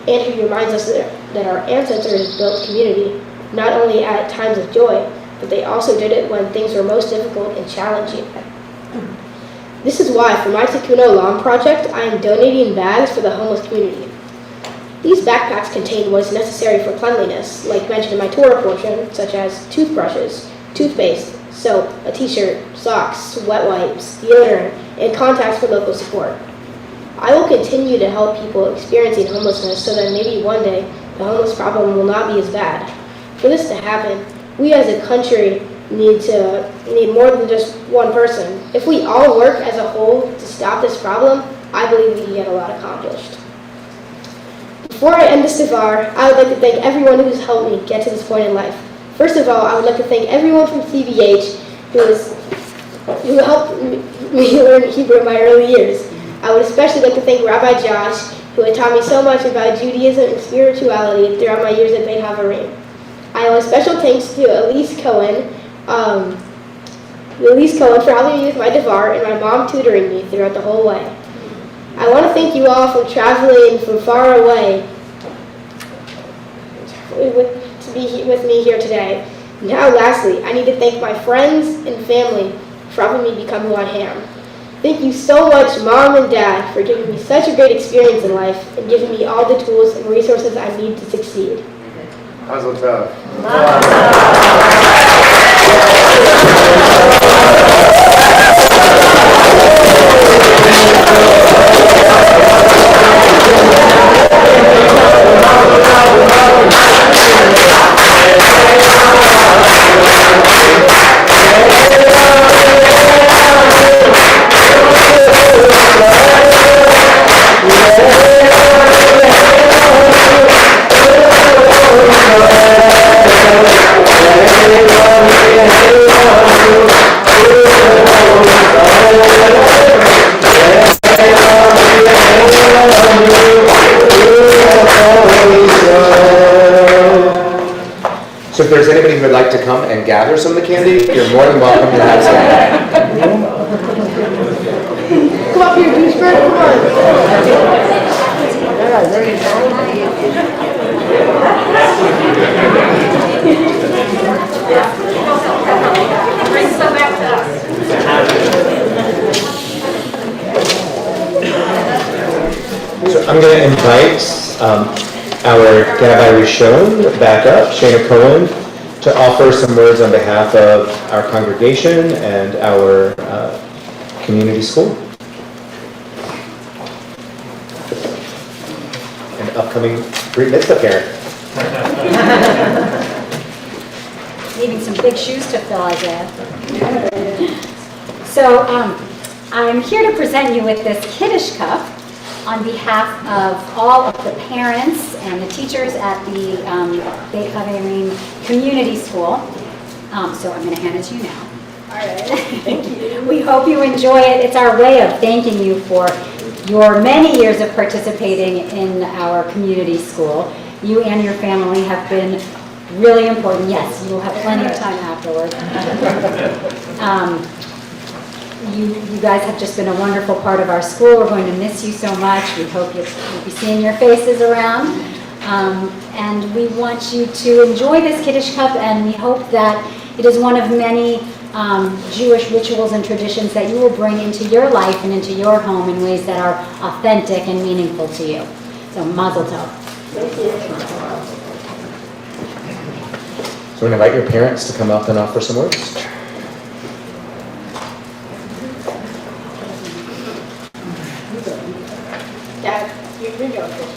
And he reminds us that our ancestors built community, not only at times of joy, but they also did it when things were most difficult and challenging. This is why, for my Tikkun Olam project, I am donating bags for the homeless community. These backpacks contain what is necessary for cleanliness, like mentioned in my Torah portion, such as toothbrushes, toothpaste, soap, a t-shirt, socks, wet wipes, deodorant, and contacts for local support. I will continue to help people experiencing homelessness so that maybe one day the homeless problem will not be as bad. For this to happen, we as a country need more than just one person. If we all work as a whole to stop this problem, I believe we can get a lot accomplished. Before I end this Devar, I would like to thank everyone who has helped me get to this point in life. First of all, I would like to thank everyone from CBH who helped me learn Hebrew in my early years. I would especially like to thank Rabbi Josh, who had taught me so much about Judaism and spirituality throughout my years at Beit Havarim. I owe a special thanks to Elise Cohen for helping me with my Devar and my mom tutoring me throughout the whole way. I want to thank you all for traveling from far away to be with me here today. Now, lastly, I need to thank my friends and family for helping me become who I am. Thank you so much, Mom and Dad, for giving me such a great experience in life and giving me all the tools and resources I need to succeed. Mazel tov. So if there's anybody who would like to come and gather some of the candy, you're more than welcome to have some. Come up here, douchebag, come Bring some back to us. So I'm going to invite our Gabbai Rishon back up, Shana Cohen, to offer some words on behalf of our congregation and our community school. And upcoming Great Mitzvah parent. Needing some big shoes to fill, Isaiah. So I'm here to present you with this Kiddush cup on behalf of all of the parents and the teachers at the Beit Chaverim Community School. So I'm going to hand it to you now. All right. Thank you. We hope you enjoy it. It's our way of thanking you for your many years of participating in our community school. You and your family have been really important. Yes, you will have plenty of time afterward. You guys have just been a wonderful part of our school. We're going to miss you so much. We hope you'll be seeing your faces around. And we want you to enjoy this Kiddush cup, and we hope that it is one of many Jewish rituals and traditions that you will bring into your life and into your home in ways that are authentic and meaningful to you. So Mazel Tov. Thank you. So I'm going to invite your parents to come up and offer some words. Dad, you're joking.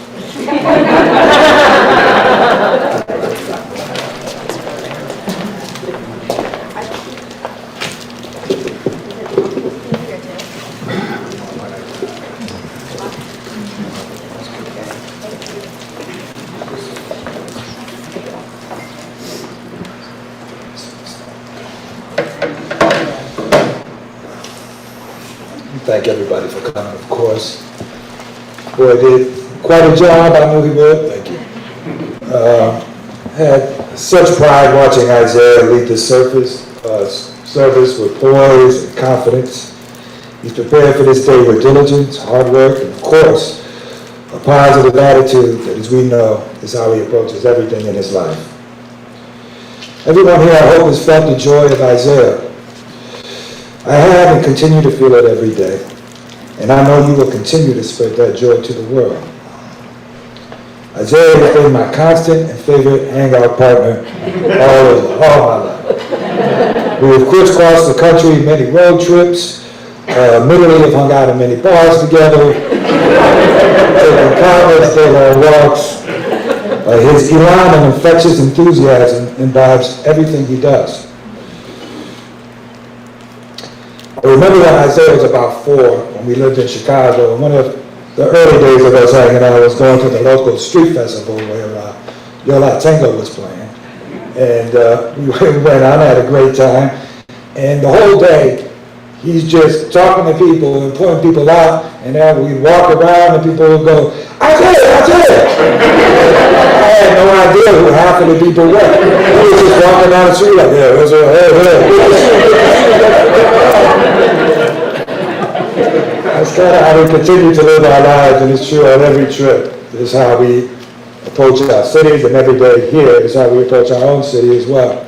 Thank everybody for coming, of course. Boy, did quite a job. I knew he would. Thank you. Had such pride watching Isaiah lead the service with poise and confidence. He's prepared for this day with diligence, hard work, and of course, a positive attitude that, as we know, is how he approaches everything in his life. Everyone here, I hope, has felt the joy of Isaiah. I have and continue to feel it every day. And I know you will continue to spread that joy to the world. Isaiah has been my constant and favorite hangout partner all my life. We have crisscrossed the country, many road trips, literally have hung out in many bars together, taken countless day-long walks. His elan and infectious enthusiasm imbibes everything he does. I remember when Isaiah was about 4, when we lived in Chicago, and one of the early days of us hanging out was going to the local street festival where Yola Tango was playing. And we went out and had a great time. And the whole day, he's just talking to people and pointing people out, and then we'd walk around and people would go, Isaiah, Isaiah! I had no idea who half of the people were. He was just walking down the street like, yeah, what's up? Hey. That's kind of how we continue to live our lives, and it's true on every trip. This is how we approach our cities, and every day here is how we approach our own city as well.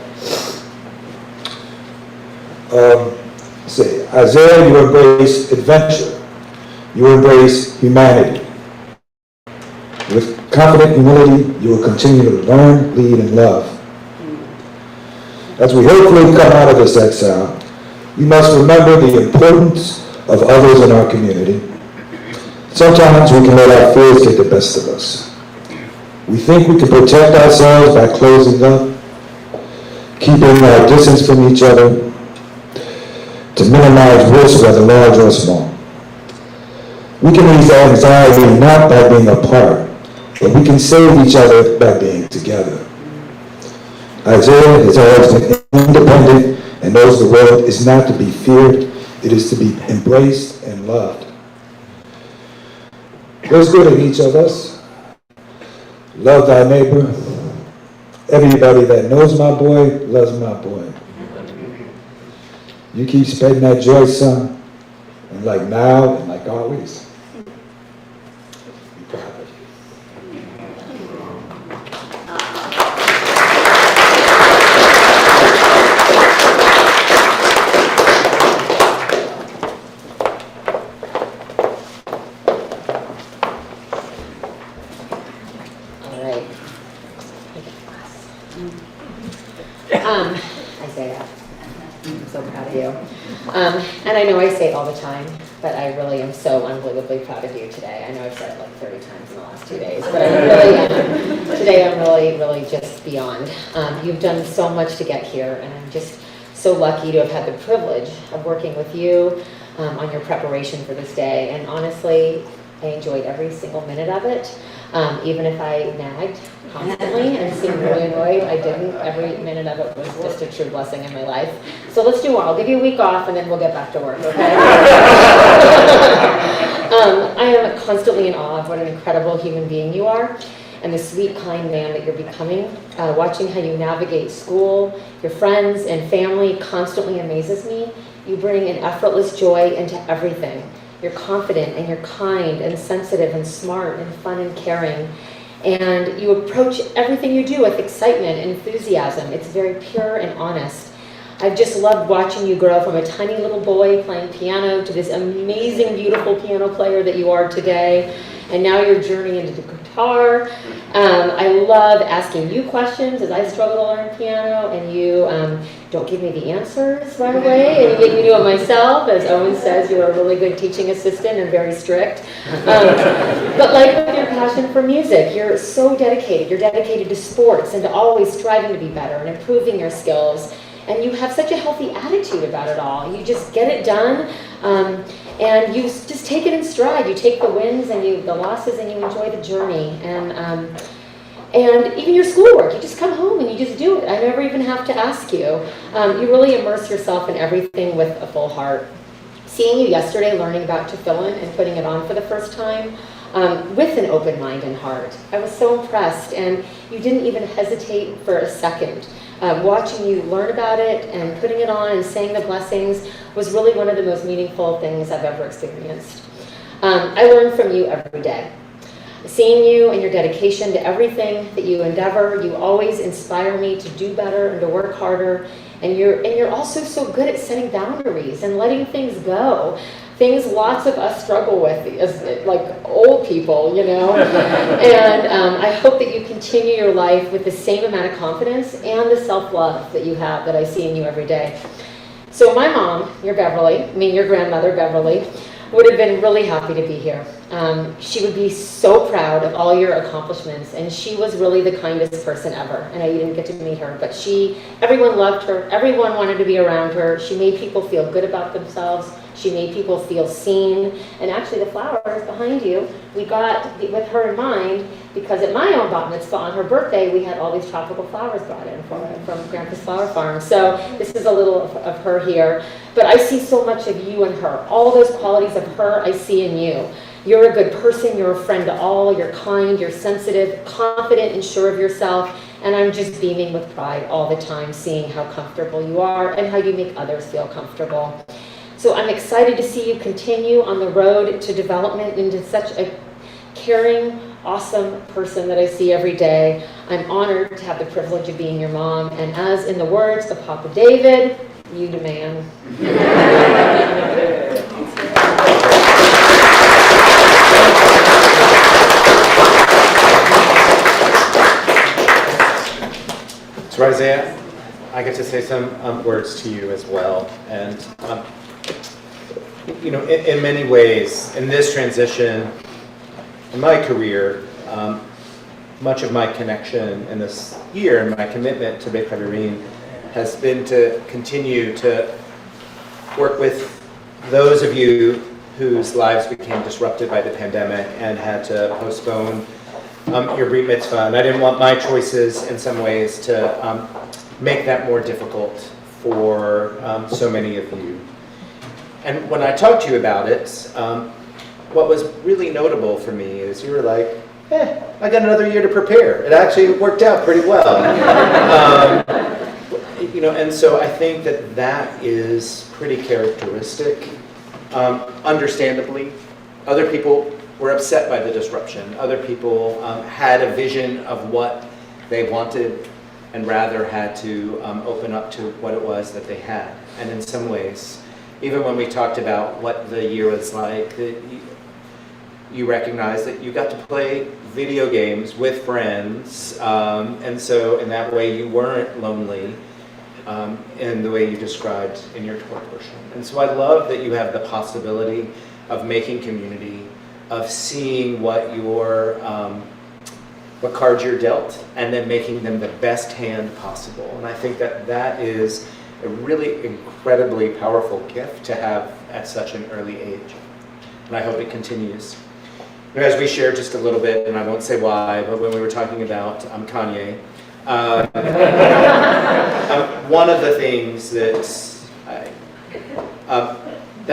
Say, Isaiah, you embrace adventure. You embrace humanity. With confident humility, you will continue to learn, lead, and love. As we hopefully come out of this exile, we must remember the importance of others in our community. Sometimes we can let our fears get the best of us. We think we can protect ourselves by closing up, keeping our distance from each other, to minimize risk, whether large or small. We can ease anxiety not by being apart, but we can save each other by being together. Isaiah has always been independent and knows the world is not to be feared, it is to be embraced and loved. What's good in each of us? Love thy neighbor. Everybody that knows my boy loves my boy. You keep spreading that joy, son, and like now and like always. Be proud of you. All right. Isaiah, I'm so proud of you. And I know I say it all the time, but I really am so unbelievably proud of you today. I know I've said it like 30 times in the last 2 days, but I really am. Today I'm really just beyond. You've done so much to get here, and I'm just so lucky to have had the privilege of working with you on your preparation for this day. And honestly, I enjoyed every single minute of it. Even if I nagged constantly and seemed really annoyed, I didn't. Every minute of it was just a true blessing in my life. So let's do more. I'll give you a week off and then we'll get back to work, okay? I am constantly in awe of what an incredible human being you are and the sweet, kind man that you're becoming. Watching how you navigate school, your friends, and family constantly amazes me. You bring an effortless joy into everything. You're confident and you're kind and sensitive and smart and fun and caring. And you approach everything you do with excitement and enthusiasm. It's very pure and honest. I've just loved watching you grow from a tiny little boy playing piano to this amazing, beautiful piano player that you are today. And now your journey into the guitar. I love asking you questions as I struggle to learn piano, and you don't give me the answers right away, and you make me do it myself. As Owen says, you're a really good teaching assistant and very strict. But like with your passion for music, you're so dedicated. You're dedicated to sports and to always striving to be better and improving your skills. And you have such a healthy attitude about it all. You just get it done, and you just take it in stride. You take the wins and the losses, and you enjoy the journey. And even your schoolwork, you just come home and you just do it. I never even have to ask you. You really immerse yourself in everything with a full heart. Seeing you yesterday, learning about tefillin and putting it on for the first time, with an open mind and heart, I was so impressed, and you didn't even hesitate for a second. Watching you learn about it and putting it on and saying the blessings was really one of the most meaningful things I've ever experienced. I learn from you every day. Seeing you and your dedication to everything that you endeavor, you always inspire me to do better and to work harder. And you're also so good at setting boundaries and letting things go. Things lots of us struggle with as like old people, you know. And I hope that you continue your life with the same amount of confidence and the self-love that you have, that I see in you every day. So my mom, your grandmother, Beverly, would have been really happy to be here. She would be so proud of all your accomplishments, and she was really the kindest person ever. I know you didn't get to meet her, but everyone loved her. Everyone wanted to be around her. She made people feel good about themselves. She made people feel seen. And actually, the flowers behind you, we got with her in mind, because at my own bat mitzvah on her birthday, we had all these tropical flowers brought in from Grandpa's Flower Farm. So this is a little of her here. But I see so much of you in her. All those qualities of her I see in you. You're a good person. You're a friend to all. You're kind. You're sensitive, confident, and sure of yourself. And I'm just beaming with pride all the time, seeing how comfortable you are and how you make others feel comfortable. So I'm excited to see you continue on the road to development into such a caring, awesome person that I see every day. I'm honored to have the privilege of being your mom, and as in the words of Papa David, you demand. So Isaiah, I get to say some words to you as well. And, in many ways, in this transition, in my career, much of my connection in this year and my commitment to Beit Chaverim has been to continue to work with those of you whose lives became disrupted by the pandemic and had to postpone your Brit Mitzvah. And I didn't want my choices in some ways to make that more difficult for so many of you. And when I talked to you about it, what was really notable for me is you were like, I got another year to prepare. It actually worked out pretty well. And so I think that is pretty characteristic. Understandably, other people were upset by the disruption. Other people had a vision of what they wanted and rather had to open up to what it was that they had. And in some ways, even when we talked about what the year was like, you recognize that you got to play video games with friends, and so in that way you weren't lonely in the way you described in your Torah portion. And so I love that you have the possibility of making community, of seeing what cards you're dealt, and then making them the best hand possible. And I think that is a really incredibly powerful gift to have at such an early age. And I hope it continues. As we shared just a little bit, and I won't say why, but when we were talking about Kanye, one of the things that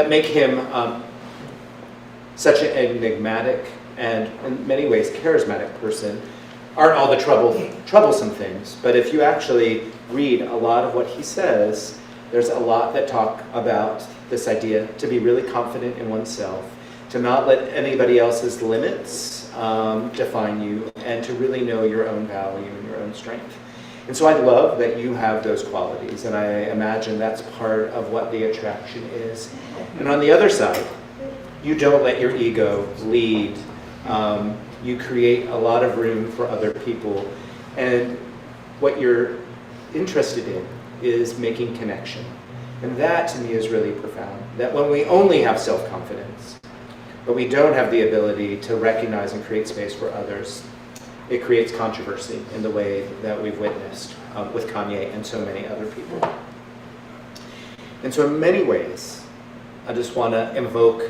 make him such an enigmatic and in many ways charismatic person aren't all the troublesome things, but if you actually read a lot of what he says, there's a lot that talk about this idea to be really confident in oneself, to not let anybody else's limits define you, and to really know your own value and your own strength. And so I love that you have those qualities, and I imagine that's part of what the attraction is. And on the other side, you don't let your ego lead. You create a lot of room for other people, and what you're interested in is making connection. And that to me is really profound, that when we only have self-confidence, but we don't have the ability to recognize and create space for others, it creates controversy in the way that we've witnessed with Kanye and so many other people. And so in many ways, I just want to invoke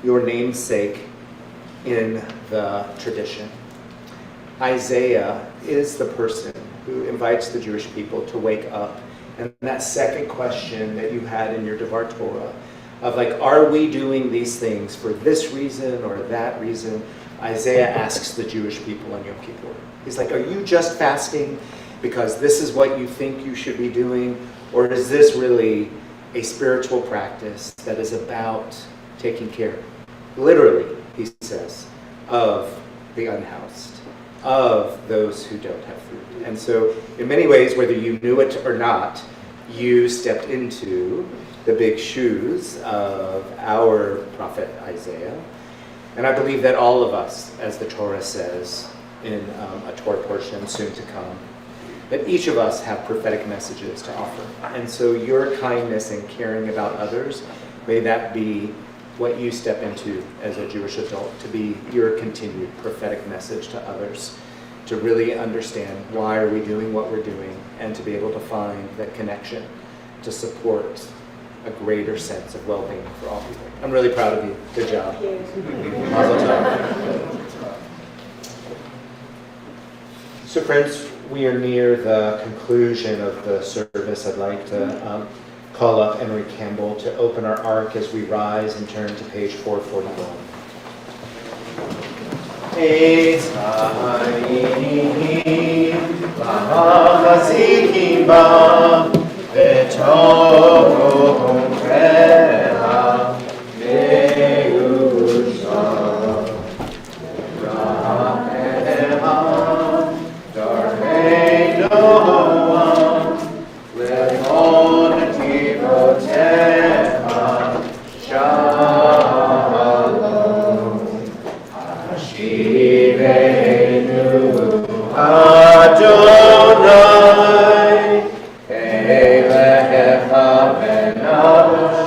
your namesake in the tradition. Isaiah is the person who invites the Jewish people to wake up. And that second question that you had in your Devar Torah, of like, are we doing these things for this reason or that reason? Isaiah asks the Jewish people on Yom Kippur. He's like, are you just fasting because this is what you think you should be doing? Or is this really a spiritual practice that is about taking care, literally, he says, of the unhoused, of those who don't have food? And so in many ways, whether you knew it or not, you stepped into the big shoes of our prophet Isaiah. And I believe that all of us, as the Torah says in a Torah portion soon to come, that each of us have prophetic messages to offer. And so your kindness and caring about others, may that be what you step into as a Jewish adult, to be your continued prophetic message to others, to really understand why are we doing what we're doing, and to be able to find that connection to support a greater sense of well-being for all people. I'm really proud of you. Good job. Mazel tov. So friends, we are near the conclusion of the service. I'd like to call up Henry Campbell to open our ark as we rise and turn to page 441. V'tohu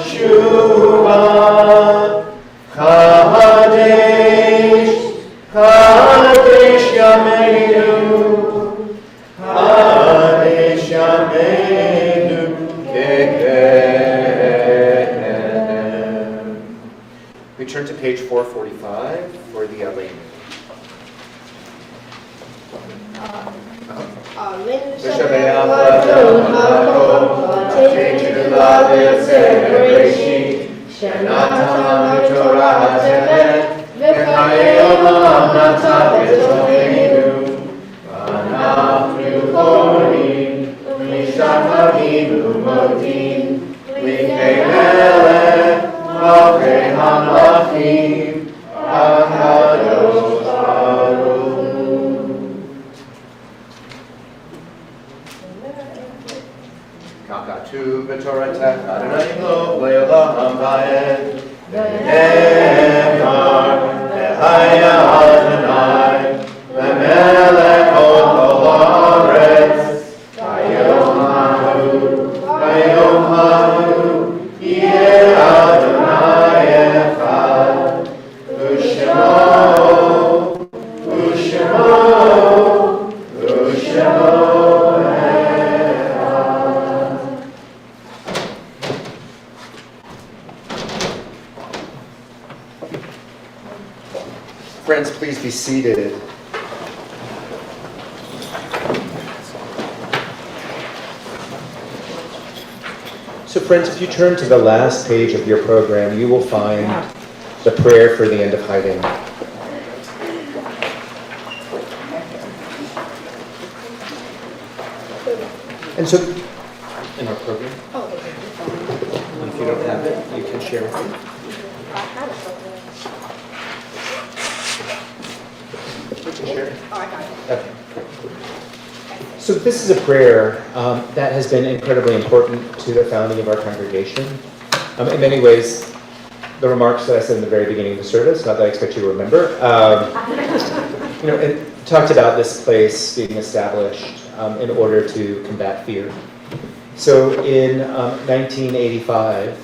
Shuvah, Kadesh, Kadesh Yameinu, Kadesh Yameinu, Kekedem. We turn to page 445 for the Aleinu. Kakatu b'toratech Adonai lo le'olam va'ed Ne'emar Ehaya Adonai Le'melech od kol haaretz Vayom ha'hu Yeh Adonai echad U'shemo Friends, please be seated. So friends, if you turn to the last page of your program, you will find the prayer for the end of hiding. And so, in our program, if you don't have it, you can share with me. Okay. So this is a prayer that has been incredibly important to the founding of our congregation. In many ways, the remarks that I said in the very beginning of the service, not that I expect you to remember, it talked about this place being established in order to combat fear. So in 1985,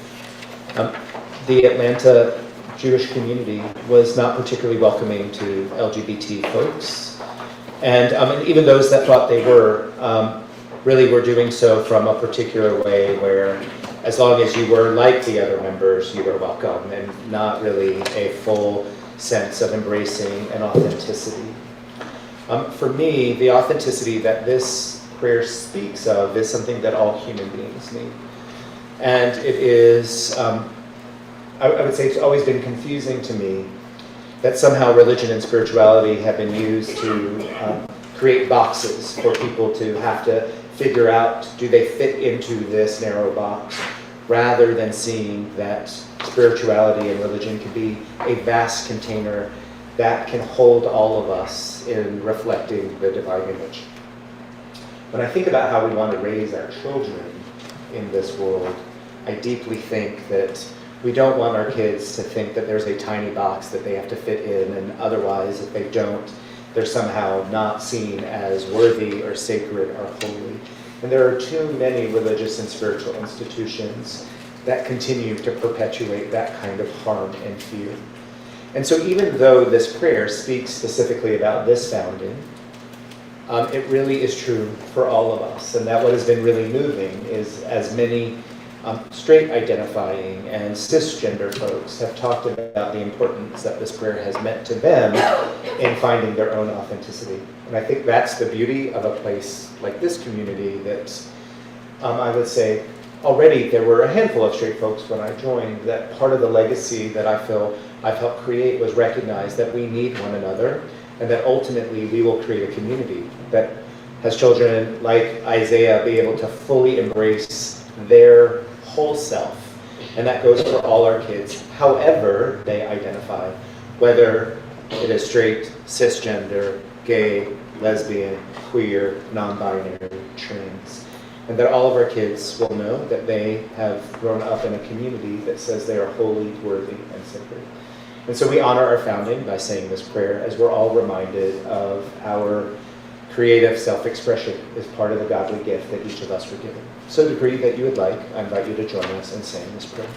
the Atlanta Jewish community was not particularly welcoming to LGBT folks. And even those that thought they were, really were doing so from a particular way where as long as you were like the other members, you were welcome, and not really a full sense of embracing an authenticity. For me, the authenticity that this prayer speaks of is something that all human beings need. And it is, I would say it's always been confusing to me that somehow religion and spirituality have been used to create boxes for people to have to figure out, do they fit into this narrow box, rather than seeing that spirituality and religion can be a vast container that can hold all of us in reflecting the divine image. When I think about how we want to raise our children in this world, I deeply think that we don't want our kids to think that there's a tiny box that they have to fit in, and otherwise, if they don't, they're somehow not seen as worthy or sacred or holy. And there are too many religious and spiritual institutions that continue to perpetuate that kind of harm and fear. And so even though this prayer speaks specifically about this founding, it really is true for all of us. And that what has been really moving is as many straight identifying and cisgender folks have talked about the importance that this prayer has meant to them in finding their own authenticity. And I think that's the beauty of a place like this community that I would say already there were a handful of straight folks when I joined, that part of the legacy that I feel I've helped create was recognize that we need one another, and that ultimately we will create a community that has children like Isaiah be able to fully embrace their whole self. And that goes for all our kids, however they identify, whether it is straight, cisgender, gay, lesbian, queer, non-binary, trans. And that all of our kids will know that they have grown up in a community that says they are holy, worthy, and sacred. And so we honor our founding by saying this prayer as we're all reminded of our Creative self-expression is part of the godly gift that each of us were given. So to the degree that you would like, I invite you to join us in saying this prayer.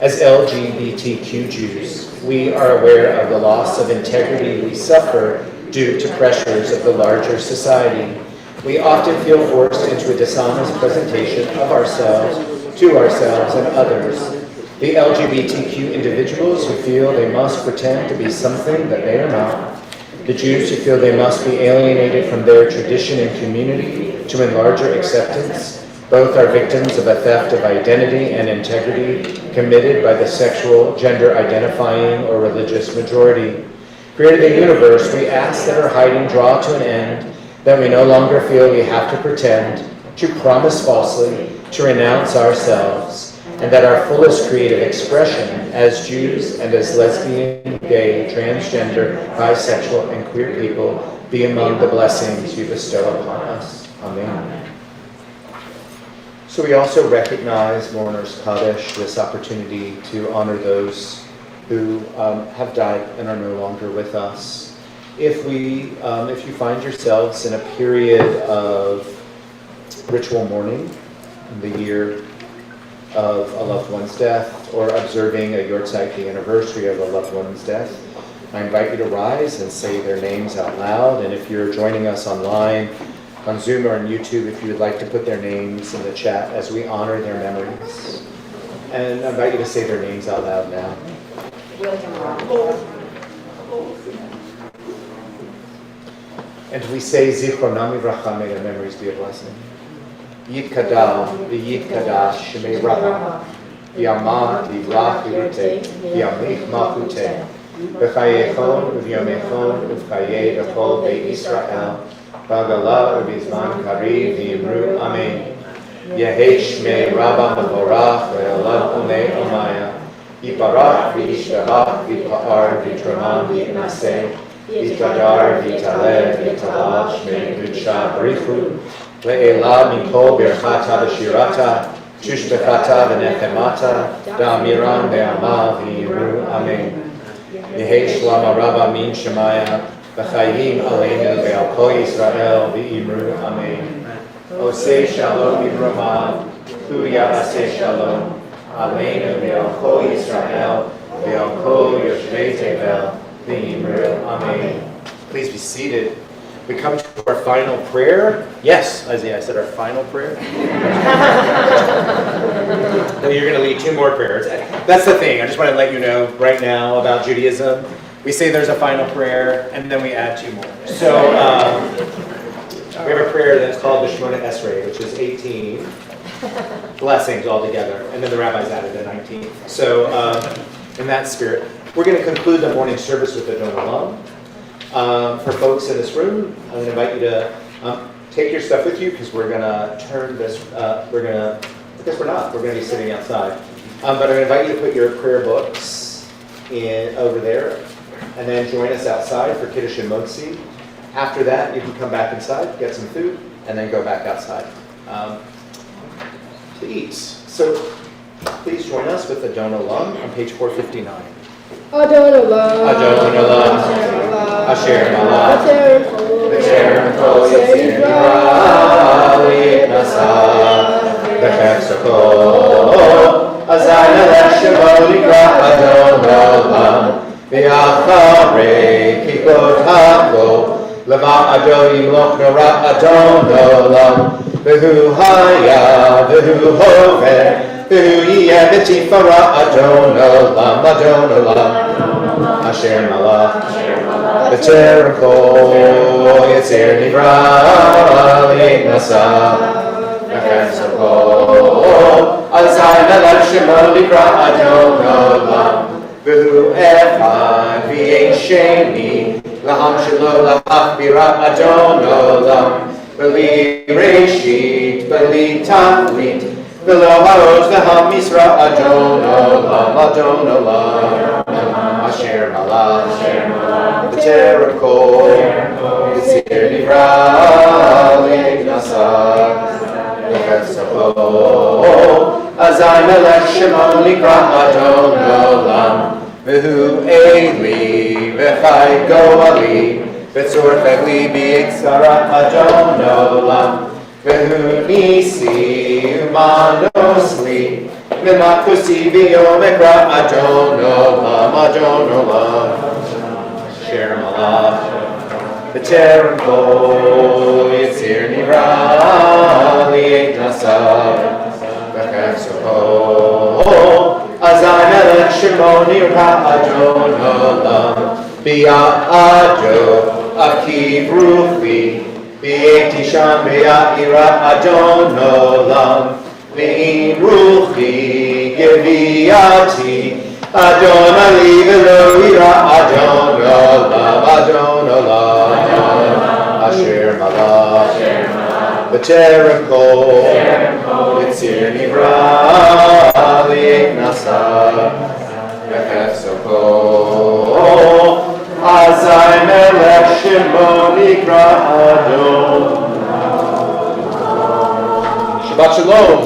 As LGBTQ Jews, we are aware of the loss of integrity we suffer due to pressures of the larger society. We often feel forced into a dishonest presentation of ourselves, to ourselves and others. The LGBTQ individuals who feel they must pretend to be something that they are not. The Jews who feel they must be alienated from their tradition and community to enlarge their acceptance. Both are victims of a theft of identity and integrity committed by the sexual, gender-identifying, or religious majority. Creator of the universe, we ask that our hiding draw to an end, that we no longer feel we have to pretend, to promise falsely, to renounce ourselves, and that our fullest creative expression as Jews and as lesbian, gay, transgender, bisexual, and queer people be among the blessings you bestow upon us. Amen. So we also recognize Mourners Kaddish, this opportunity to honor those who have died and are no longer with us. If you find yourselves in a period of ritual mourning in the year of a loved one's death, or observing a Yortzeit, the anniversary of a loved one's death, I invite you to rise and say their names out loud. And if you're joining us online, on Zoom or on YouTube, if you would like to put their names in the chat as we honor their memories. And I invite you to say their names out loud now. And we say, Zichronam Livracha, may their memories be a blessing. Yitkadal, v'yitkadash, shemei Rabba, v'yamad, v'yvrach, v'yurte, v'yamich malchute, v'chayechon, v'yomechon, v'chayei v'chol beit Yisrael, v'agala, v'bizman kariv, v'yimru, amen. Yehei shmei Rabba mevorach, v'elav umei omaya, yiparach, v'yishtabach, v'yipa'ar, v'yitramam, v'yitnaseh, v'yitadar, v'yitaleh, v'yitalal, shmei v'yitsha b'richu, Le'ela mikol birchata v'shirata, tushbechata v'nechemata, da'amiran ve'amal v'yiru, amen. Yehei shlama rabba min shemaya, v'chayim aleinu ve'al kol Yisrael v'yimru, amen. Osei shalom v'bramav, Huya aseh shalom, aleinu ve'al kol Yisrael, ve'al kol yoshvei tevel, v'yimru, amen. Please be seated. We come to our final prayer. Yes, Isaiah, I said our final prayer. No, you're going to lead two more prayers. That's the thing. I just want to let you know right now about Judaism. We say there's a final prayer, and then we add two more. So we have a prayer that's called the Shemona Esrei, which is 18 blessings altogether, and then the rabbis added the 19th. So in that spirit, we're going to conclude the morning service with the Don Olam. For folks in this room, I'm going to invite you to take your stuff with you, because we're going to turn this, we're going to be sitting outside. But I'm going to invite you to put your prayer books over there, and then join us outside for Kiddush and Motzi. After that, you can come back inside, get some food, and then go back outside to eat. So please join us with the Don Olam on page 459. Adon Olam, Adon Olam, Asher Malach, B'Ter Kol Yitzir Nivra, Nasa, B'Chefzako, Azay Melech Shemo Nikra Adon Olam, V'Yacharei Kikot Hako, Lema Ado Yimloch Nora Adon Olam, V'Hu Haya, V'Hu Hoveh, Yeh B'Tifara Adon Olam, Adon Olam, Asher Malach, B'Ter Kol Yitzir Nivra, Nasa, B'Chefzako, Azay Melech Shemo Nikra Adon Olam, V'Hu Echad V'Yein Sheni, L'Ham Shelo L'Achbira Adon Olam, B'Li Reshit, B'Li Tachlit, V'lo ha'oz v'ham misra Adon Olam, Adon Olam, Asher Malach, B'Ter Kol Yitzir Nivra, Nasa, B'Chefzako, Azay Melech Shemo Nikra Adon Olam, V'Hu Eli V'Chai Goali, Betzor Fegli B'Yitzara Adon Olam, Vehu Nisi Umanosli, Milakusi V'Yom Ekra Adon Olam, Sher Malach, B'Terem Bo Yitzir Nivra Li'et Nasav, V'Chev Soho, Azai Melech Shimoni Adon Olam, Bi'ado Akiv Ruchi, Bi'eti Sham Bi'ira Adon Olam, Bi'in Ruchi Geviati, Adon Ali V'lo Ira Adon Olam, Asher Malach, B'Terem Kol, Yitzir Nivra Li'et Nasav, V'Chev Soho, Azai Melech Shimon Ikra Adon. Shabbat Shalom.